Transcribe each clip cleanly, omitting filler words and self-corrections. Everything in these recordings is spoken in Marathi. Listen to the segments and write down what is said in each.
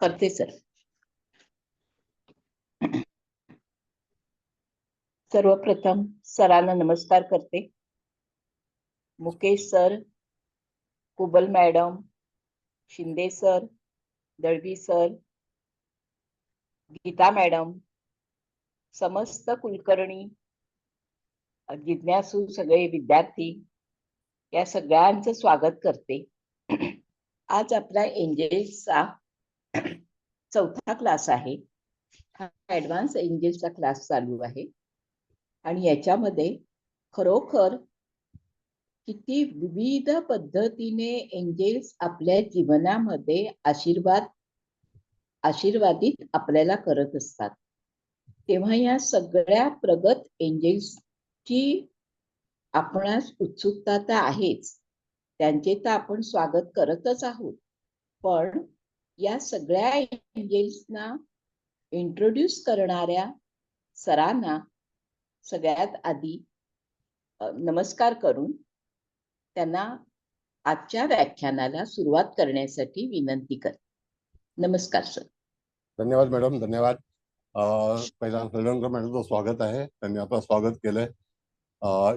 करते सर. सर्वप्रथम सरांना नमस्कार करते. Mukesh sir, Kubal madam, Shinde sir, Dalvi sir, Geeta madam, समस्त कुलकर्णी, जिज्ञासू सगळे विद्यार्थी, या सगळ्यांचं स्वागत करते. आज आपला एंजेल्सचा चौथा क्लास आहे. हा ऍडव्हान्स एंजेल्सचा क्लास चालू आहे आणि याच्यामध्ये खरोखर किती विविध पद्धतीने एंजेल्स आपल्या जीवनामध्ये आशीर्वादित आपल्याला करत असतात. तेव्हा या सगळ्या प्रगत एंजेल्सची आपणास उत्सुकता तर आहेच, त्यांचे तर आपण स्वागत करतच आहोत. पण या सगळ्या एंजेल्सना इंट्रोड्यूस करणाऱ्या सरांना सगळ्यात आधी नमस्कार करून त्यांना आजच्या व्याख्यानाला सुरुवात करण्यासाठी विनंती करते. नमस्कार सर. धन्यवाद मॅडम, धन्यवाद. पहिला श्रीलंका मॅडमचं स्वागत आहे, त्यांनी आता स्वागत केलंय.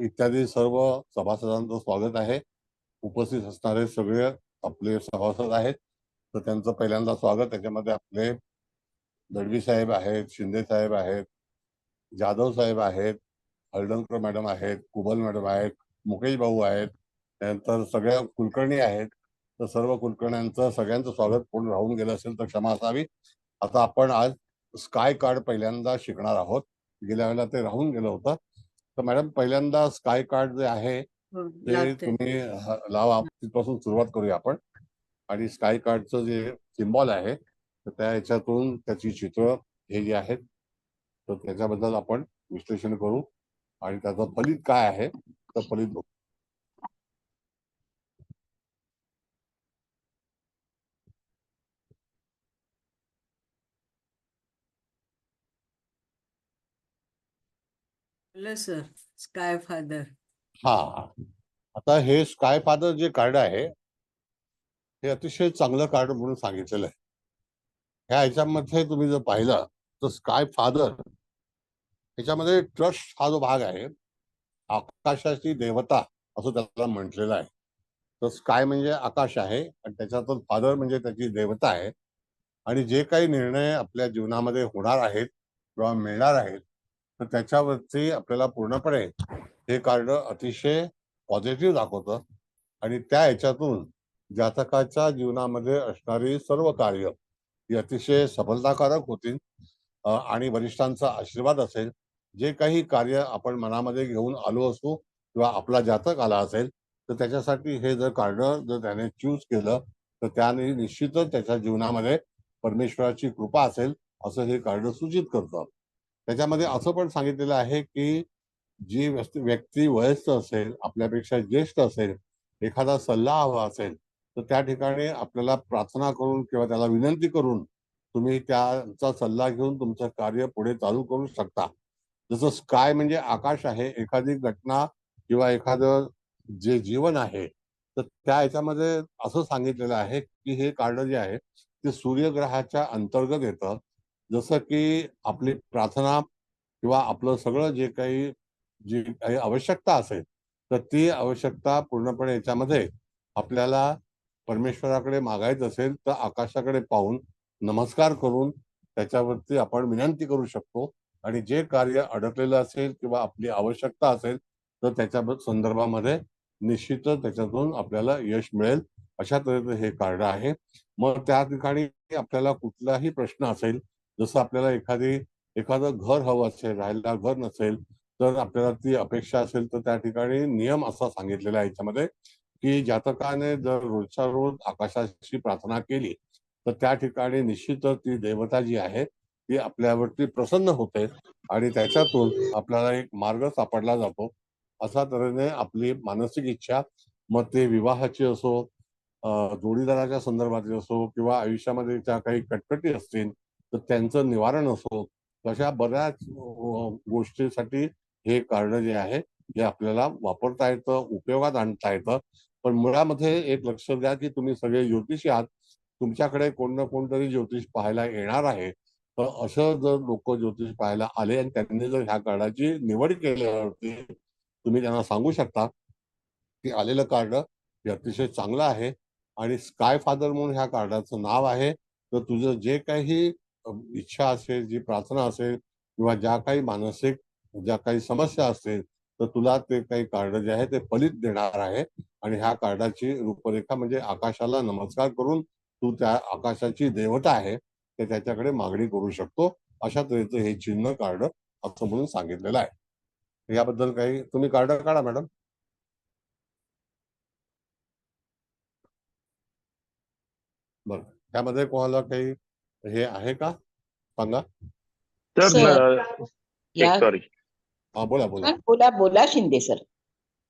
इत्यादी सर्व सभासदांचं स्वागत आहे. उपस्थित असणारे सगळे आपले सभासद आहेत, तर त्यांचं पहिल्यांदा स्वागत. त्याच्यामध्ये आपले दळवी साहेब आहेत, शिंदे साहेब आहेत, जाधव साहेब आहेत, हळदणकर मॅडम आहेत, कुबल मॅडम आहेत, मुकेश भाऊ आहेत, त्यानंतर सगळ्या कुलकर्णी आहेत. तर सर्व कुलकर्ण्यांचं सगळ्यांचं स्वागत पूर्ण राहून गेलं असेल तर क्षमा असावी. आता आपण आज स्काय कार्ड पहिल्यांदा शिकणार आहोत. गेल्या वेळेला ते राहून गेलं होतं. तर मॅडम पहिल्यांदा स्काय कार्ड जे आहे ते तुम्ही लावा, तिथपासून सुरुवात करूया आपण. आणि स्काय कार्डचं जे सिम्बॉल आहे तर त्या ह्याच्यातून त्याची चित्र हे जे आहेत तर त्याच्याबद्दल आपण विश्लेषण करू आणि त्याचं फलित काय आहे तर फलित बघू. Sir sky father. हा, आता हे स्काय फादर जे कार्ड आहे हे अतिशय चांगलं कार्ड म्हणून सांगितलेलं आहे. ह्या ह्याच्यामध्ये तुम्ही जर पाहिलं तर स्काय फादर ह्याच्यामध्ये ट्रस्ट हा जो भाग आहे, आकाशाची देवता असं त्याला म्हटलेलं आहे. तर स्काय म्हणजे आकाश आहे आणि त्याच्यातून फादर म्हणजे त्याची देवता आहे. आणि जे काही निर्णय आपल्या जीवनामध्ये होणार आहेत किंवा मिळणार आहेत तर त्याच्यावरती आपल्याला पूर्णपणे हे कार्ड अतिशय पॉझिटिव्ह दाखवतं. आणि त्या ह्याच्यातून जातकाच्या जीवनामध्ये असणारी सर्व कार्य ही अतिशय सफलताकारक होतील आणि वरिष्ठांचा आशीर्वाद असेल. जे काही कार्य आपण मनामध्ये घेऊन आलो असू किंवा आपला जातक आला असेल तर त्याच्यासाठी हे जर कार्ड जर त्याने चूज केलं तर त्याने निश्चितच त्याच्या जीवनामध्ये परमेश्वराची कृपा असेल असं हे कार्ड सूचित करतं. त्याच्यामध्ये असं पण सांगितलेलं आहे की जी व्यक्ती वयस्क असेल, आपल्यापेक्षा ज्येष्ठ असेल, एखादा सल्ला हवा असेल तर त्या ठिकाणी आपल्याला प्रार्थना करून किंवा त्याला विनंती करून तुम्ही त्याचा सल्ला घेऊन तुमचं कार्य पुढे चालू करू शकता. जसं स्काय म्हणजे आकाश आहे, एखादी घटना किंवा एखादं जे जीवन आहे तर त्या ह्याच्यामध्ये असं सांगितलेलं आहे की हे कार्ड जे आहे ते सूर्यग्रहाच्या अंतर्गत येतं. जसं की आपली प्रार्थना किंवा आपलं सगळं जे काही आवश्यकता असेल तर ती आवश्यकता पूर्णपणे याच्यामध्ये आपल्याला परमेश्वराकडे मागायचं असेल तर आकाशाकडे पाहून नमस्कार करून त्याच्यावरती आपण विनंती करू शकतो. आणि जे कार्य अडकलेलं असेल किंवा आपली आवश्यकता असेल तर त्याच्या संदर्भामध्ये निश्चितच त्याच्यातून आपल्याला यश मिळेल. अशा तऱ्हेचं हे कार्ड आहे. मग त्या ठिकाणी आपल्याला कुठलाही प्रश्न असेल, जसं आपल्याला एखादं घर हवं असेल, राहायला घर नसेल तर आपल्याला ती अपेक्षा असेल तर त्या ठिकाणी नियम असा सांगितलेला आहे याच्यामध्ये की जातकाने जर रोजच्या रोज आकाशाची प्रार्थना केली तर त्या ठिकाणी निश्चितच ती देवता जी आहे ती आपल्यावरती प्रसन्न होते आणि त्याच्यातून आपल्याला एक मार्ग सापडला जातो. अशा तऱ्हेने आपली मानसिक इच्छा, मग ते विवाहाची असो, जोडीदाराच्या संदर्भातली असो किंवा आयुष्यामध्ये ज्या काही कटकटी असतील तर त्यांचं निवारण असो, अशा बऱ्याच गोष्टीसाठी हे कार्ड जे आहे हे आपल्याला वापरता येतं, उपयोगात आणता येतं. पण मुळामध्ये एक लक्ष द्या की तुम्ही सगळे ज्योतिषी आहात तुमच्याकडे कोण ना कोणतरी ज्योतिष पाहायला येणार आहे. तर असं जर लोक ज्योतिष पाहायला आले आणि त्यांनी जर ह्या कार्डाची निवड केल्यावरती तुम्ही त्यांना सांगू शकता की आलेलं कार्ड हे अतिशय चांगलं आहे आणि स्काय फादर म्हणून ह्या कार्डाचं नाव आहे. तर तुझं जे काही इच्छा असेल, जी प्रार्थना असेल किंवा ज्या काही मानसिक ज्या काही समस्या असतील, तर तुला ते काही कार्ड जे आहे ते फलित देणार आहे. आणि ह्या कार्डाची रूपरेखा म्हणजे आकाशाला नमस्कार करून तू त्या आकाशाची देवता आहे ते त्याच्याकडे मागणी करू शकतो. अशा तऱ्हेचं हे चिन्ह कार्ड असं म्हणून सांगितलेलं आहे. याबद्दल काही तुम्ही कार्ड काढा मॅडम. बरं, त्यामध्ये कोणाला काही हे आहे का सांगा. सर सर, या सॉरी हा बोला बोला. बोला बोला शिंदे सर.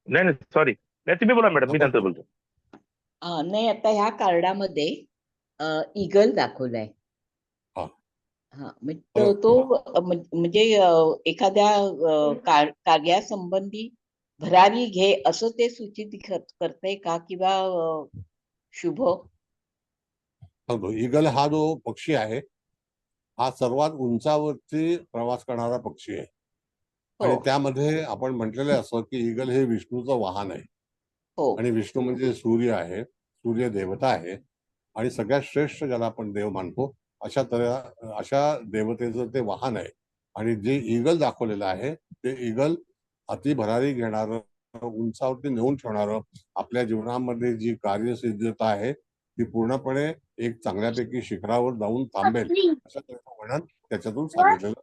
नाही नाही सॉरी नाही तुम्ही बोला मॅडम, मी नंतर बोलतो. नाही, आता ह्या कार्डामध्ये ईगल दाखवलाय. हा. हा, म्हणजे एखाद्या कार्यासंबंधी भरारी घे असं ते सूचित करतंय का, किंवा शुभ? सांगतो, ईगल हा जो पक्षी आहे हा सर्वात उंचावरती प्रवास करणारा पक्षी आहे. आणि हो त्यामध्ये आपण म्हटलेलं असं की ईगल हे विष्णूचं वाहन आहे. हो आणि विष्णू म्हणजे सूर्य आहे, सूर्य देवता आहे. आणि सगळ्यात श्रेष्ठ ज्याला आपण देव मानतो अशा देवतेचं ते वाहन आहे. आणि जे ईगल दाखवलेलं आहे ते ईगल अति भरारी घेणारं, उंचावरती नेऊन ठेवणारं, आपल्या जीवनामध्ये जी कार्यसिद्धता आहे ती पूर्णपणे एक चांगल्यापैकी शिखरावर जाऊन थांबेल अशा तऱ्हेचं वर्णन त्याच्यातून सांगितलेलं.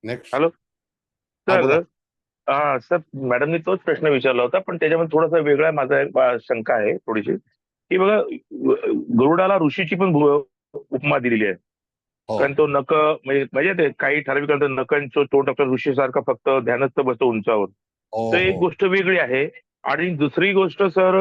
नेक्स्ट. Hello sir. हा सर, मॅडमनी तोच प्रश्न विचारला होता, पण त्याच्यामध्ये थोडासा वेगळा माझा एक शंका आहे थोडीशी, की बघा गरुडाला ऋषीची पण उपमा दिलेली आहे. कारण तो नख म्हणजे ते काही ठराविक नखांचं तोंड आपल्या ऋषीसारखं फक्त ध्यानस्थ बसतो उंचावर. तर एक गोष्ट वेगळी आहे. आणि दुसरी गोष्ट सर,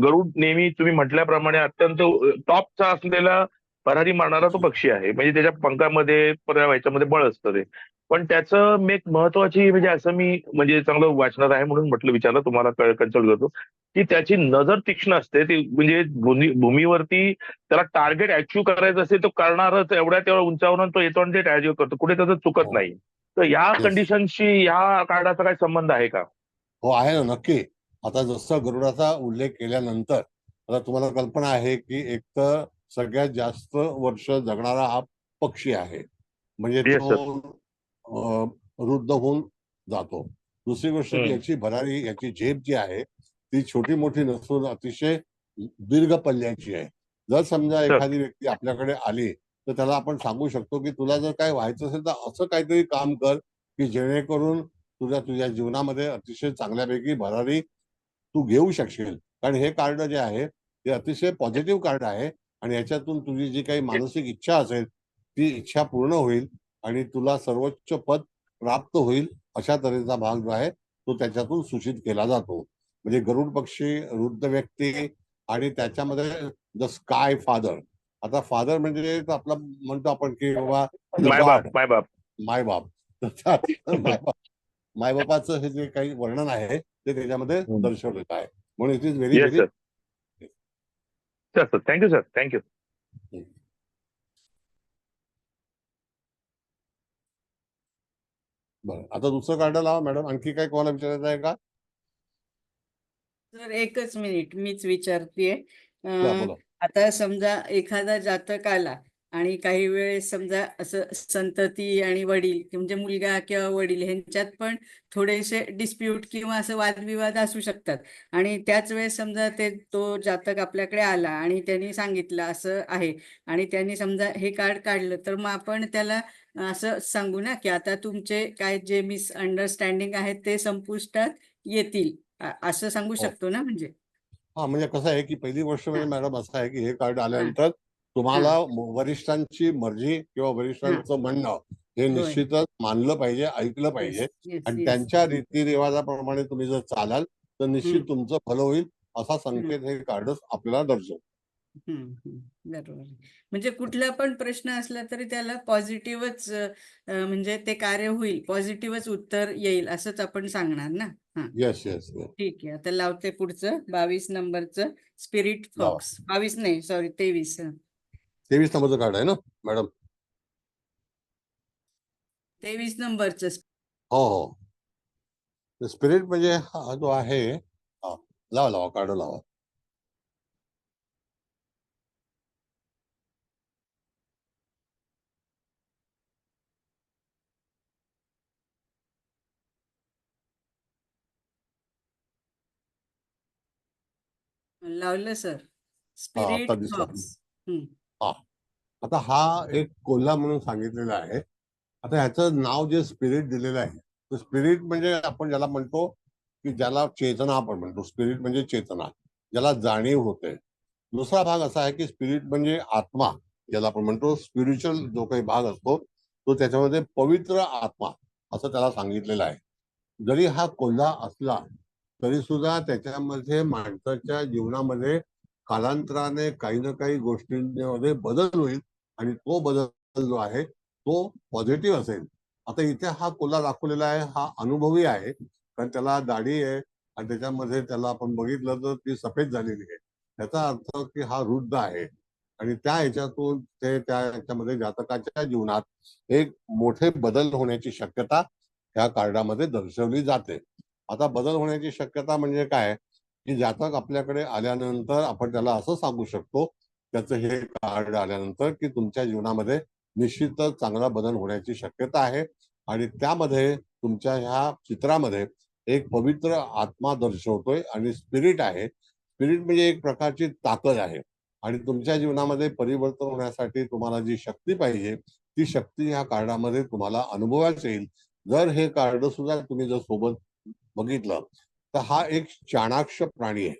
गरुड नेहमी तुम्ही म्हटल्याप्रमाणे अत्यंत टॉपचा असलेला भरारी मारणारा तो पक्षी आहे. म्हणजे त्याच्या पंखामध्ये ह्याच्यामध्ये बळ असतं ते. पण त्याचं एक महत्वाची म्हणजे असं मी म्हणजे चांगलं वाचणार आहे म्हणून म्हटलं विचारलं तुम्हाला, कन्सल्ट करतो की त्याची नजर तीक्ष्ण असते. ती म्हणजे भूमीवरती त्याला टार्गेट अचीव्ह करायचं असेल तो करणारच, तेवढ्या उंचावरून तो येतो आणि ते अचीव्ह करतो, कुठे त्याचं चुकत नाही. तर या कंडिशनशी या कार्डाचा काय संबंध आहे का? हो आहे ना, नक्की. आता जसं गरुडाचा उल्लेख केल्यानंतर आता तुम्हाला कल्पना आहे की एक तर सगळ्यात जास्त वर्ष जगणारा हा पक्षी आहे. म्हणजे Yes, sir. तो वृद्ध होऊन जातो. दुसरी गोष्ट की याची भरारी, याची झेप जी आहे ती छोटी मोठी नसून अतिशय दीर्घ पल्ल्याची आहे. जर समजा एखादी व्यक्ती आपल्याकडे आली तर त्याला आपण सांगू शकतो की तुला जर काय व्हायचं असेल तर असं काहीतरी काम कर की जेणेकरून तुझ्या जीवनामध्ये अतिशय चांगल्यापैकी भरारी तू घेऊ शकशील. कारण हे कार्ड जे आहे ते अतिशय पॉझिटिव्ह कार्ड आहे. आणि याच्यातून तुझी जी काही मानसिक इच्छा असेल ती इच्छा पूर्ण होईल आणि तुला सर्वोच्च पद प्राप्त होईल अशा तऱ्हेचा भाग जो आहे तो त्याच्यातून सूचित केला जातो. म्हणजे गरुड पक्षी, वृद्ध व्यक्ती आणि त्याच्यामध्ये द स्काय फादर. आता फादर म्हणजे आपला म्हणतो आपण की बाबा गॉड, मायबाप. मायबापाचं हे जे काही वर्णन आहे ते त्याच्यामध्ये दर्शवलेलं आहे. म्हणून it is very very. Sir thank you sir, thank you. बरं, आता दुसरं कार्ड लावा मॅडम. आणखी काही कोणाला विचारायचं आहे का? सर एकच मिनिट, मीच विचारतेय. बोला. आता समजा एखादा जातक आला आणि काही वेळेस समजा असं संतती आणि वडील म्हणजे मुलगा किंवा वडील ह्यांच्यात पण थोडेसे डिस्प्यूट किंवा असं वादविवाद असू शकतात. आणि त्याच वेळेस समजा तो जातक आपल्याकडे आला आणि त्यांनी सांगितलं असं आहे आणि त्यांनी समजा हे कार्ड काढलं, तर मग आपण त्याला असं सांगू ना की आता तुमचे काय जे मिसअंडरस्टँडिंग आहेत ते संपुष्टात येतील, असं सांगू शकतो ना? म्हणजे हा, म्हणजे कसं आहे की पहिली गोष्ट म्हणजे मॅडम असं आहे की हे कार्ड आल्यानंतर तुम्हाला वरिष्ठांची मर्जी किंवा वरिष्ठांचं म्हणणं हे निश्चितच मानलं पाहिजे, ऐकलं पाहिजे. आणि त्यांच्या रीतिरिवाजाप्रमाणे तुम्ही जर चालाल तर निश्चित तुमचं भलं होईल असा संकेत हे कार्ड आपल्याला दर्शवतो. बरोबर आहे. म्हणजे कुठला पण प्रश्न असला तरी त्याला पॉझिटिव्हच म्हणजे ते कार्य होईल, पॉझिटिव्हच उत्तर येईल असंच आपण सांगणार ना. हा, येस येस येस. ठीक आहे. आता लावते पुढचं 22 नंबरचं स्पिरिट लावा. फॉक्स. 22 नाही, सॉरी 23. 23 नंबरचं कार्ड आहे ना मॅडम? 23 नंबरचं. हो हो. स्पिरिट म्हणजे हा जो आहे, हा लावा लावा कार्ड लावा. लावलं सर. हा आता स्पिरिट दिसला. फॉक्स. हा, आता हा एक कोल्हा म्हणून सांगितलेला आहे. आता ह्याचं नाव जे स्पिरिट दिलेलं आहे, तर स्पिरिट म्हणजे आपण ज्याला म्हणतो की ज्याला चेतना आपण म्हणतो. स्पिरिट म्हणजे चेतना, ज्याला जाणीव होते. दुसरा भाग असा आहे की स्पिरिट म्हणजे आत्मा, ज्याला आपण म्हणतो. स्पिरिच्युअल जो काही भाग असतो तो त्याच्यामध्ये पवित्र आत्मा असं त्याला सांगितलेलं आहे. जरी हा कोल्हा असला तरी सुद्धा त्याच्यामध्ये माणसाच्या जीवनामध्ये कालांतराने काही ना काही गोष्टींमध्ये बदल होईल आणि तो बदल जो आहे तो पॉझिटिव्ह असेल. आता इथे हा कोल्हा दाखवलेला आहे, हा अनुभवी आहे, कारण त्याला दाढी आहे आणि त्याच्यामध्ये त्याला आपण बघितलं तर ती सफेद झालेली आहे. त्याचा अर्थ की हा वृद्ध आहे आणि त्या ह्याच्यातून ते त्या ह्याच्यामध्ये जातकाच्या जीवनात एक मोठे बदल होण्याची शक्यता ह्या कार्डामध्ये दर्शवली जाते. आता बदल होण्याची शक्यता म्हणजे काय, की जातक आपल्याकडे आल्यानंतर आपण त्याला असं सांगू शकतो, त्याचं हे कार्ड आल्यानंतर, की तुमच्या जीवनामध्ये निश्चितच चांगला बदल होण्याची शक्यता आहे आणि त्यामध्ये तुमच्या ह्या चित्रामध्ये एक पवित्र आत्मा दर्शवतोय आणि स्पिरिट आहे. स्पिरिट म्हणजे एक प्रकारची ताकद आहे आणि तुमच्या जीवनामध्ये परिवर्तन होण्यासाठी तुम्हाला जी शक्ती पाहिजे ती शक्ती ह्या कार्डामध्ये तुम्हाला अनुभवायला येईल. जर हे कार्ड सुद्धा तुम्ही जर सोबत बघितलं तर हा एक चाणाक्ष प्राणी आहे.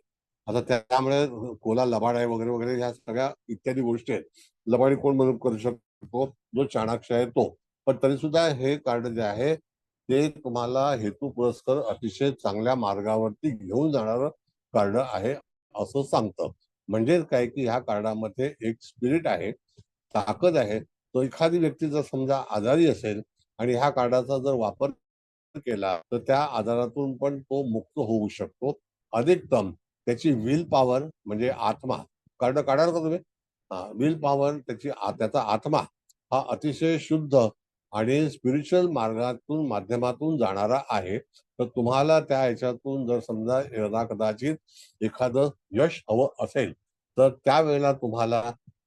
आता त्यामुळे कोला लबाड आहे वगैरे वगैरे ह्या सगळ्या इत्यादी गोष्टी आहेत. लबाडी कोण म्हणून करू शकतो? जो चाणाक्ष आहे तो. पण तरी सुद्धा हे कार्ड जे आहे ते तुम्हाला हेतू पुरस्कर अतिशय चांगल्या मार्गावरती घेऊन जाणारं कार्ड आहे असं सांगतं. म्हणजे काय की ह्या कार्डामध्ये एक स्पिरिट आहे, ताकद आहे. तो एखादी व्यक्ती जर समजा आजारी असेल आणि ह्या कार्डाचा जर वापर केला तर त्या आजारातून पण तो मुक्त होऊ शकतो. अधिकतम त्याची विल पॉवर म्हणजे आत्मा, कार्ड काढाल का तुम्ही? विल पॉवर त्याचा आत्मा हा अतिशय शुद्ध आणि स्पिरिच्युअल मार्गातून माध्यमातून जाणारा आहे. तर तुम्हाला त्या ह्याच्यातून जर समजा यदा कदाचित एखादं यश हवं असेल तर त्यावेळेला तुम्हाला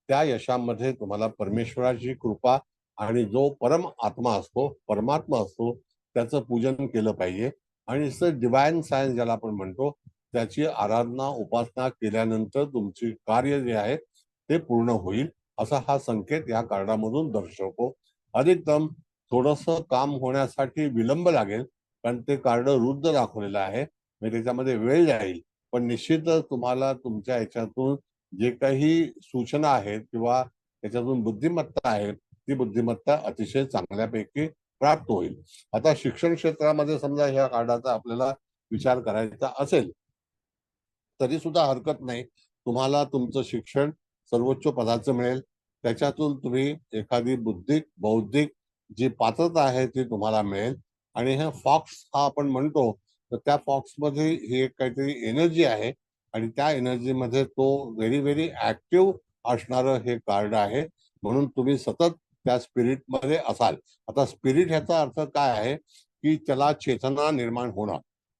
त्या यशामध्ये तुम्हाला परमेश्वराची कृपा आणि जो परम आत्मा असतो, परमात्मा असतो, त्याचं पूजन केलं पाहिजे. आणि डिवाइन सायन्स ज्याला आपण म्हणतो त्याची आराधना उपासना केल्यानंतर तुमचे कार्य जे आहे ते पूर्ण होईल असा हा संकेत या कार्डामधून दर्शवतो. अधिकतम थोडस काम होण्यासाठी विलंब लागेल, कारण ते कार्ड रुद्ध दाखवलेलं आहे, म्हणजे त्याच्यामध्ये वेळ जाईल. पण निश्चितच तुम्हाला तुमच्या ह्याच्यातून जे काही सूचना आहेत किंवा त्याच्यातून बुद्धिमत्ता आहे ती बुद्धिमत्ता अतिशय चांगल्यापैकी प्राप्त होईल. आता शिक्षण क्षेत्रामध्ये समजा ह्या कार्डाचा आपल्याला विचार करायचा असेल तरी सुद्धा हरकत नाही. तुम्हाला तुमचं शिक्षण सर्वोच्च पदाचं मिळेल. त्याच्यातून तुम्ही एखादी बौद्धिक जी पात्रता आहे ती तुम्हाला मिळेल. आणि हे फॉक्स हा आपण म्हणतो तर त्या फॉक्समध्ये ही एक काहीतरी एनर्जी आहे आणि त्या एनर्जीमध्ये तो व्हेरी व्हेरी ऍक्टिव्ह असणारं हे कार्ड आहे. म्हणून तुम्ही सतत त्या स्पिरिटमध्ये असाल. आता स्पिरिट ह्याचा अर्थ काय आहे की त्याला चेतना निर्माण होणं.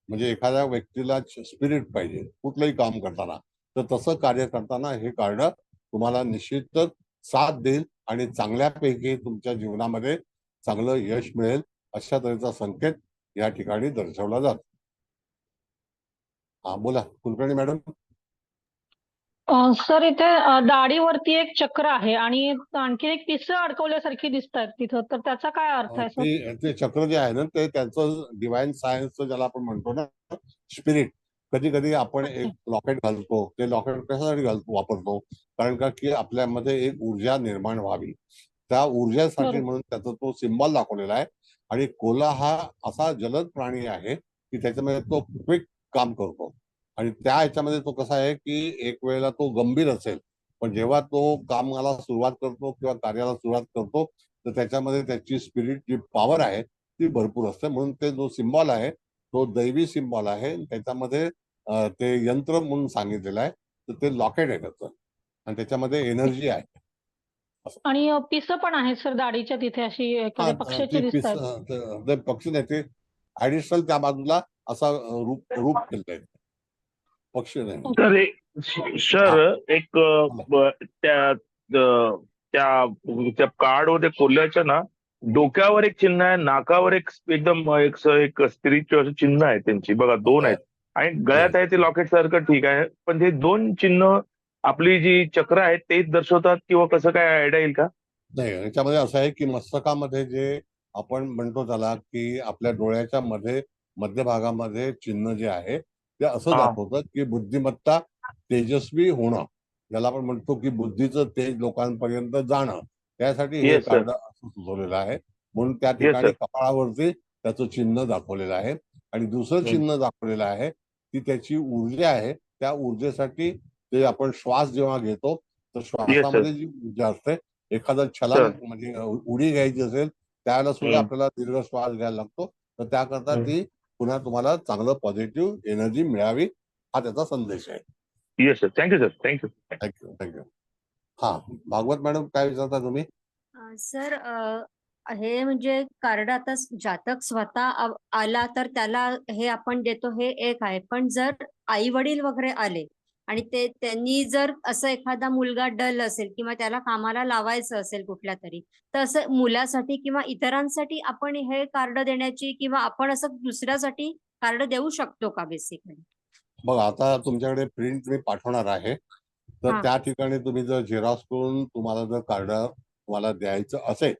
म्हणजे एखाद्या व्यक्तीला स्पिरिट पाहिजे कुठलंही काम करताना, तर तसं कार्य करताना हे कार्ड तुम्हाला निश्चितच साथ देईल आणि चांगल्यापैकी तुमच्या जीवनामध्ये चांगलं यश मिळेल अशा तऱ्हेचा संकेत या ठिकाणी दर्शवला जातो. हा बोला कुलकर्णी मॅडम. सर इथे दाढीवरती एक चक्र आहे आणि आणखी एक पिसं अडकवल्यासारखी दिसत आहेत तिथं, तर त्याचा काय अर्थ आहे सर? ते चक्र जे आहे ना ते त्यांचं डिवाइन सायन्सचं ज्याला आपण म्हणतो ना स्पिरिट. कधी कधी आपण एक लॉकेट घालतो, ते लॉकेट कशासाठी वापरतो? कारण का की आपल्यामध्ये एक ऊर्जा निर्माण व्हावी, त्या ऊर्जेसाठी म्हणून त्याचा तो सिम्बॉल दाखवलेला आहे. आणि कोला हा असा जलद प्राणी आहे की त्याच्यामध्ये तो क्विक काम करतो आणि त्या ह्याच्यामध्ये तो कसा आहे की एक वेळेला तो गंभीर असेल पण जेव्हा तो कामाला सुरुवात करतो किंवा कार्याला सुरुवात करतो तर त्याच्यामध्ये त्याची स्पिरिट जी पॉवर आहे ती भरपूर असते. म्हणून ते जो सिम्बॉल आहे तो दैवी सिम्बॉल आहे. त्याच्यामध्ये ते यंत्र म्हणून सांगितलेलं आहे. तर ते लॉकेट आहे त्याचं आणि त्याच्यामध्ये एनर्जी आहे. आणि पिसं पण आहेत सर दाढीच्या तिथे अशी एखाद्या पक्ष्याची ते दिसतात. ते पक्षी नाही, ते ऍडिशनल त्या बाजूला असा रूप केलंय, पक्षी नाही. तर सर एक त्या कार्ड वर कोल्ह्याच्या ना डोक्यावर एक चिन्ह आहे, नाकावर एक एकदम एक स्पिरिच्युअल चिन्ह आहे त्यांची बघा, 2 आहेत आणि गळ्यात आहे ते लॉकेट सारखं, ठीक आहे. पण हे 2 चिन्ह आपली जी चक्र आहेत तेच दर्शवतात किंवा कसं काय आयडिया येईल का? नाही, याच्यामध्ये असं आहे की मस्तकामध्ये जे आपण म्हणतो त्याला की आपल्या डोळ्याच्या मध्य भागामध्ये चिन्ह जे आहे ते असं दाखवतं की बुद्धिमत्ता तेजस्वी होणं, ज्याला आपण म्हणतो की बुद्धीचं तेज लोकांपर्यंत जाणं, त्यासाठी हे कार्ड असं सुचवलेलं आहे. म्हणून त्या ठिकाणी कपाळावरती त्याचं चिन्ह दाखवलेलं आहे आणि दुसरं चिन्ह दाखवलेलं आहे की त्याची ऊर्जा आहे. त्या ऊर्जेसाठी ते आपण श्वास जेव्हा घेतो तर श्वासामध्ये जी ऊर्जा असते, एखादं छलांग म्हणजे उडी घ्यायची असेल त्यावेळेला सुद्धा आपल्याला दीर्घ श्वास घ्यायला लागतो. तर त्याकरता ती पुन्हा तुम्हाला चांगलं पॉझिटिव्ह एनर्जी मिळावी, हा त्याचा संदेश आहे. Yes sir, thank you sir, thank you. Thank you. हा, भागवत मॅडम काय विचारता तुम्ही? सर, हे म्हणजे कार्ड आता जातक स्वतः आला तर त्याला हे आपण देतो, हे एक आहे. पण जर आई वडील वगैरे आले आणि त्यांनी जर असं एखादा मुलगा डल असेल किंवा त्याला कामाला लावायचं असेल कुठल्या तरी, तर असं मुलासाठी किंवा इतरांसाठी आपण हे कार्ड देण्याची किंवा आपण असं दुसऱ्यासाठी कार्ड देऊ शकतो का बेसिकली? बघा, आता तुमच्याकडे प्रिंट मी पाठवणार आहे, तर त्या ठिकाणी तुम्ही जर झेरॉक्स करून तुम्हाला जर कार्ड तुम्हाला द्यायचं असेल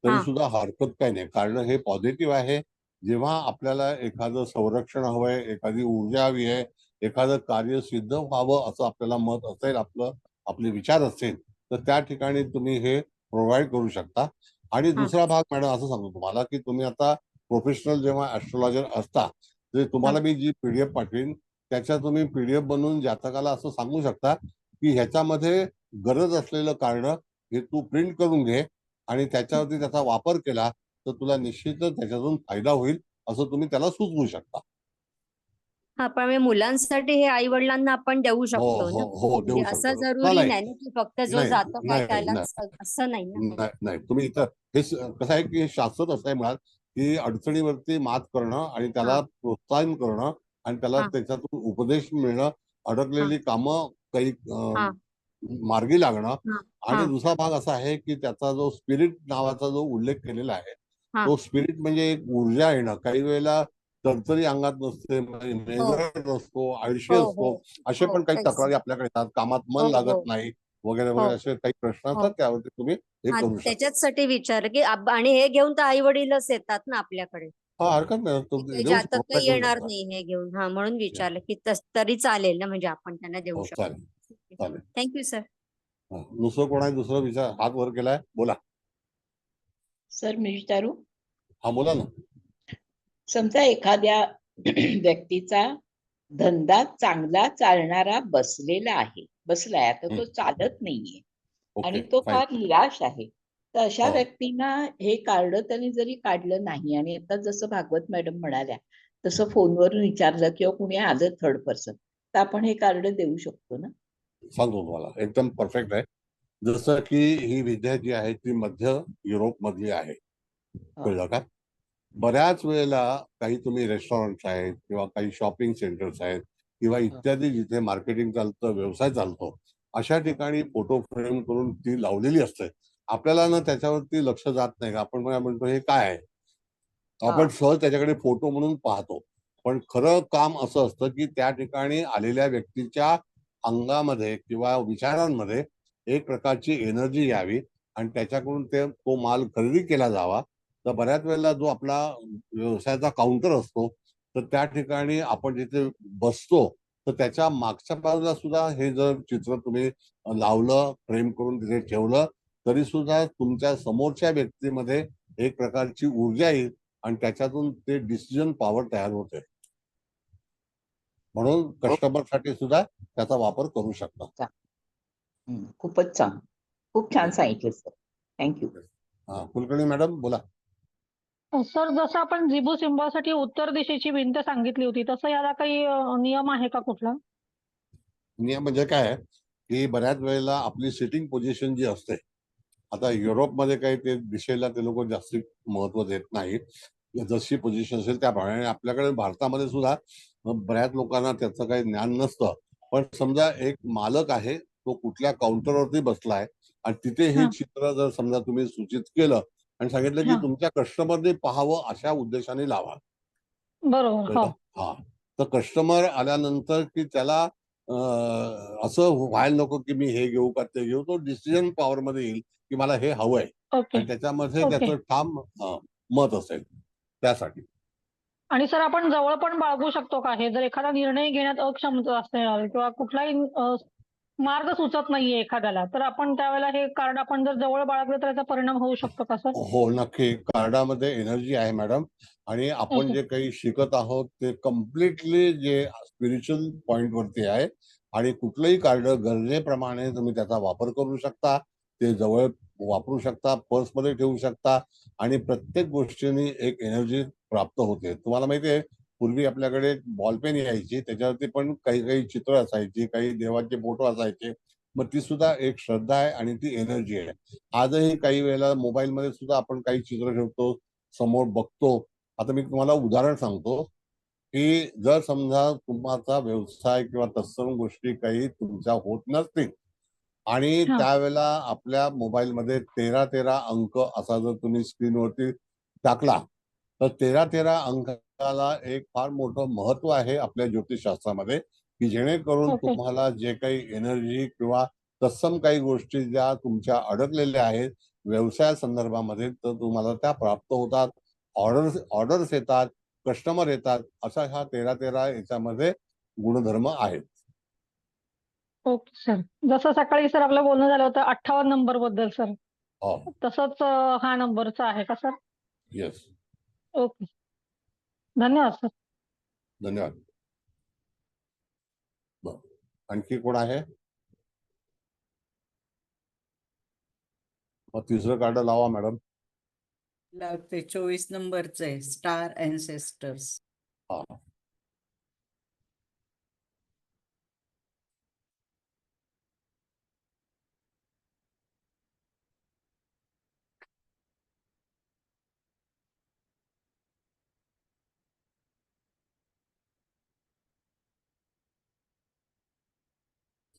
तरी सुद्धा हरकत काही नाही. कार्ड हे पॉझिटिव्ह आहे. जेव्हा आपल्याला एखादं संरक्षण हवंय, एखादी ऊर्जा हवी आहे, एखादं कार्य सिद्ध व्हावं असं आपल्याला मत असेल, आपले विचार असेल, तर त्या ठिकाणी तुम्ही हे प्रोव्हाइड करू शकता. आणि दुसरा भाग मॅडम असं सांगतो तुम्हाला की तुम्ही आता प्रोफेशनल जेव्हा ऍस्ट्रोलॉजर असता, तर तुम्हाला मी जी पीडीएफ पाठवीन त्याच्या तुम्ही पीडीएफ बनवून जातकाला असं सांगू शकता की ह्याच्यामध्ये गरज असलेलं कार्ड हे तू प्रिंट करून घे आणि त्याच्यावरती त्याचा वापर केला तर तुला निश्चितच त्याच्यातून फायदा होईल, असं तुम्ही त्याला सुचवू शकता. हा, पण मुलांसाठी हे आई वडिलांना आपण देऊ शकतो ना? हो, देऊ म्हणजे असं शकतो. जरुरी नाही ना की फक्त जो जातक आहे नाही, त्यालाच, असं नाही ना? नाही, तुम्ही इथं हे कसं आहे की शास्त्रच असं आहे मुळात की अडचणीवरती मात करणं आणि त्याला प्रोत्साहन करणं आणि त्याला त्याच्यातून उपदेश मिळणं, अडकलेली कामं काही मार्गी लागणं. आणि दुसरा भाग असा आहे की त्याचा जो स्पिरिट नावाचा जो उल्लेख केलेला आहे, तो स्पिरिट म्हणजे एक ऊर्जा येणं. काही वेळेला तरतरी अंगात नसते, मेंदळ नसतो, आळशी असतो, असे पण काही तक्रारी आपल्याकडे येतात, कामात मन लागत नाही वगैरे वगैरे, असे काही प्रश्न असतात, त्यावरती तुम्ही हे करू शकता. त्याच्यासाठी विचार की आणि हे घेऊन तर आई वडीलच येतात ना आपल्याकडे, हा, हरकत नाही, जातक काही येणार नाही हे घेऊन. हा, म्हणून विचारलं की तरी चालेल ना, म्हणजे आपण त्यांना देऊ शकतो. चालेल. Thank you sir. दुसरं कोण आहे? दुसरा विचार हात वर केलाय, बोला. सर मी विचारू? हा, बोला ना. समजा एखाद्या व्यक्तीचा धंदा चांगला चालणारा बसलाय, आता तो चालत नाहीये आणि तो फार निराश आहे, तर अशा व्यक्तींना हे कार्ड त्यांनी जरी काढलं नाही आणि आता जसं भागवत मॅडम म्हणाल्या तसं फोनवरून विचारलं किंवा कुणी आलं थर्ड पर्सन, तर आपण हे कार्ड देऊ शकतो ना? सांगतो तुम्हाला, एकदम परफेक्ट आहे. जसं की ही विद्या जी आहे ती मध्य युरोप मधली आहे, कळलं का? बऱ्याच वेळेला काही तुम्ही रेस्टॉरंट आहेत किंवा काही शॉपिंग सेंटर्स आहेत किंवा इत्यादी जिथे मार्केटिंग चालतं, व्यवसाय चालतो, अशा ठिकाणी फोटो फ्रेम करून ती लावलेली असते. आपल्याला ना त्याच्यावरती लक्ष जात नाही. आपण म्हणतो हे काय आहे, आपण सहज त्याच्याकडे फोटो म्हणून पाहतो. पण खरं काम असं असतं की त्या ठिकाणी आलेल्या व्यक्तीच्या अंगामध्ये किंवा विचारांमध्ये एक प्रकारची एनर्जी यावी आणि त्याच्याकडून तो माल खरेदी केला जावा. तर बऱ्याच वेळेला जो आपला व्यवसायाचा काउंटर असतो, तर त्या ठिकाणी आपण जिथे बसतो तर त्याच्या मागच्या बाजूला सुद्धा हे जर चित्र तुम्ही लावलं, फ्रेम करून तिथे ठेवलं, तरी सुद्धा तुमच्या समोरच्या व्यक्तीमध्ये एक प्रकारची ऊर्जा येईल आणि त्याच्यातून ते डिसिजन पॉवर तयार होते. म्हणून कस्टमर साठी सुद्धा त्याचा वापर करू शकता. खूपच छान. खूप छान सांगितलं सर. थँक्यू. कुलकर्णी मॅडम बोला. सर, जसं आपण झिबू सिम्बासाठी उत्तर दिशेची भिंत सांगितली होती, तसं याला काही नियम आहे का कुठला? नियम म्हणजे काय आहे, की बऱ्याच वेळेला आपली सिटिंग पोझिशन जी असते, आता युरोपमध्ये काही ते दिशेला ते लोक जास्ती महत्व देत नाहीत. जशी पोझिशन असेल त्याप्रमाणे आपल्याकडे भारतामध्ये सुद्धा बऱ्याच लोकांना त्याचं काही ज्ञान नसतं. पण समजा एक मालक आहे, तो कुठल्या काउंटरवरती बसलाय आणि तिथे हे हा. चित्र जर समजा तुम्ही सूचित केलं आणि सांगितलं की हा. तुमच्या कस्टमरने पाहावं अशा उद्देशाने लावा. बरोबर. हो. हा, तर कस्टमर आल्यानंतर की त्याला असं व्हायला नको की मी हे घेऊ का ते घेऊ. तो डिसिजन पॉवर मध्ये येईल की मला हे हवंय ओके. आणि त्याच्यामध्ये ओके. त्याचं ठाम मत असेल त्यासाठी. आणि सर, आपण जवळ पण बाळगू शकतो का हे? जर एखादा निर्णय घेण्यात अक्षमता असेल किंवा कुठलाही मार्ग सुचत नाहीये एखाद्याला, तर आपण त्यावेळेला हे कार्ड आपण जर जवळ बाळगलं तर याचा परिणाम होऊ शकतो का सर? हो, नक्की. कार्डामध्ये एनर्जी आहे मॅडम. आणि आपण ओके. जे काही शिकत आहोत ते कम्प्लिटली जे स्पिरिच्युअल पॉइंट वरती आहे आणि कुठलंही कार्ड गरजेप्रमाणे तुम्ही त्याचा वापर करू शकता. ते जवळ वापरू शकता, पर्समध्ये ठेवू शकता आणि प्रत्येक गोष्टीने एक एनर्जी प्राप्त होते. तुम्हाला माहिती आहे, पूर्वी आपल्याकडे बॉलपेन यायची, त्याच्यावरती पण काही काही चित्र असायची, काही देवाचे फोटो असायचे. मग ती सुद्धा एक श्रद्धा आहे आणि ती एनर्जी आहे. आजही काही वेळेला मोबाईलमध्ये सुद्धा आपण काही चित्र ठेवतो, समोर बघतो. आता मी तुम्हाला उदाहरण सांगतो की जर समजा तुमचा व्यवसाय किंवा तत्सम गोष्टी काही तुमच्या होत नसतील आणि हा. त्यावेळेला आपल्या मोबाईलमध्ये 13-13 अंक असा जर तुम्ही स्क्रीनवरती टाकला, तर 13-13 अंकाला एक फार मोठं महत्व आहे आपल्या ज्योतिषशास्त्रामध्ये, की जेणेकरून ओके. तुम्हाला जे काही एनर्जी किंवा तत्सम काही गोष्टी ज्या तुमच्या अडकलेल्या आहेत व्यवसाय संदर्भामध्ये, तर तुम्हाला त्या प्राप्त होतात. ऑर्डर्स येतात, कस्टमर येतात. अशा ह्या 13-13 याच्यामध्ये गुणधर्म आहेत. Okay sir. जसं सकाळी सर आपलं बोलणं झालं होतं 58 नंबर बद्दल सर, हो, तसंच हा नंबरचा आहे का सर? येस. ओके. धन्यवाद सर. धन्यवाद. बरं. आणखी कोण आहे? मग तिसरं कार्ड लावा मॅडम. लावते. 24 नंबरचं आहे, स्टार अँसेस्टर्स. हा.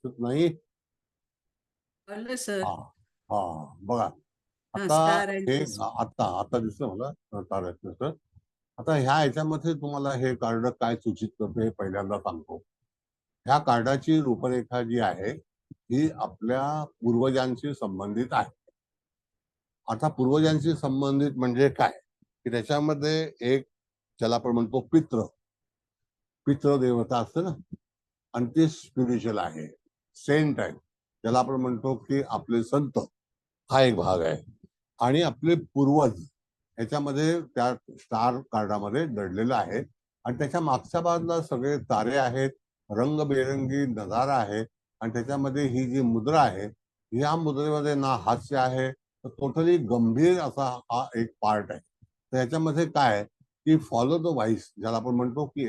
नाही. आलं सर. हा हा, बघा हा, आता स्टार हे अँसेस्टर. आता दिसलं मला तारक. आता ह्या ह्याच्यामध्ये तुम्हाला हे कार्ड काय सूचित करतो हे पहिल्यांदा सांगतो. ह्या कार्डाची रूपरेखा जी आहे ही आपल्या पूर्वजांशी संबंधित आहे. आता पूर्वजांशी संबंधित म्हणजे काय, की त्याच्यामध्ये एक ज्याला आपण म्हणतो पितृ देवता असते ना, आणि ते स्पिरिच्युअल आहे. सेंट आहे, ज्याला आपण म्हणतो की आपले संत, हा एक भाग आहे. आणि आपले पूर्वज ह्याच्यामध्ये त्या स्टार कार्डामध्ये दडलेलं आहे. आणि त्याच्या मागच्या बाजूला सगळे तारे आहेत, रंगबेरंगी नजारा आहे. आणि त्याच्यामध्ये ही जी मुद्रा आहे, या मुद्रेमध्ये ना हास्य आहे, तर टोटली गंभीर असा हा एक पार्ट आहे. तर ह्याच्यामध्ये काय, की फॉलो द व्हॉइस, ज्याला आपण म्हणतो की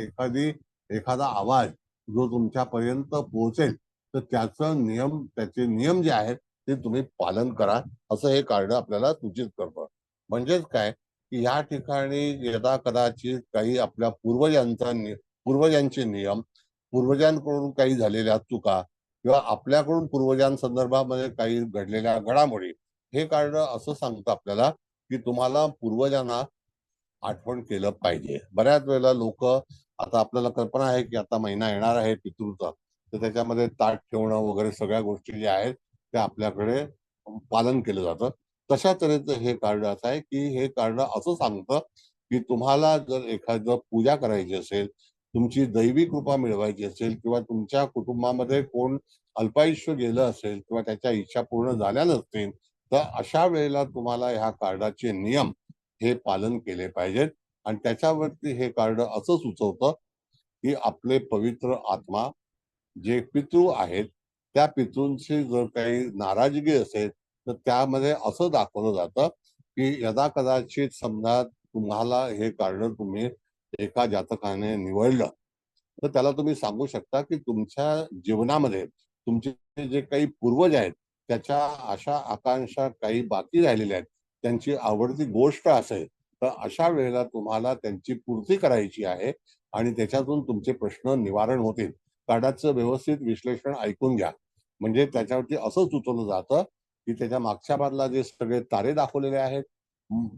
एखादा आवाज जो तुमच्यापर्यंत पोहोचेल, तर त्याचे नियम जे आहेत ते तुम्ही पालन करा, असं हे कार्ड आपल्याला सूचित करतं. म्हणजेच काय, की या ठिकाणी यदा कदाचित काही आपल्या पूर्वजांचे नियम, पूर्वजांकडून काही झालेल्या चुका किंवा आपल्याकडून पूर्वजांसंदर्भामध्ये काही घडलेल्या घडामोडी, हे कार्ड असं सांगतं आपल्याला की तुम्हाला पूर्वजांना आठवण केलं पाहिजे. बऱ्याच वेळेला लोक, आता आपल्याला कल्पना आहे की आता महिना येणार आहे पितृचा, तर त्याच्यामध्ये ताट ठेवणं वगैरे सगळ्या गोष्टी ज्या आहेत त्या आपल्याकडे पालन केलं जातं. तशा तऱ्हेचं हे कार्ड असं आहे की हे कार्ड असं सांगतं की तुम्हाला जर एखादं पूजा करायची असेल, तुमची दैवी कृपा मिळवायची असेल किंवा तुमच्या कुटुंबामध्ये कोण अल्पायुष्य गेलं असेल किंवा त्याच्या इच्छा पूर्ण झाल्या नसतील, तर अशा वेळेला तुम्हाला ह्या कार्डाचे नियम हे पालन केले पाहिजेत. आणि त्याच्यावरती हे कार्ड असं सुचवतं की आपले पवित्र आत्मा जे पितृ आहेत त्या पितृंची जर काही नाराजगी असेल तर त्यामध्ये असं दाखवलं जातं की यदा कदाचित समजा तुम्हाला हे कार्ड तुम्ही एका जातकाने निवडलं तर त्याला तुम्ही सांगू शकता की तुमच्या जीवनामध्ये तुमचे जे काही पूर्वज आहेत त्याच्या आशा आकांक्षा काही बाकी राहिलेल्या आहेत, त्यांची आवडती गोष्ट असेल तर अशा वेळेला तुम्हाला त्यांची पूर्ती करायची आहे आणि त्याच्यातून तुमचे प्रश्न निवारण होतील. कार्डाचं व्यवस्थित विश्लेषण ऐकून घ्या. म्हणजे त्याच्यावरती असं सुचवलं जातं की त्याच्या मागच्या बाजूला जे सगळे तारे दाखवलेले आहेत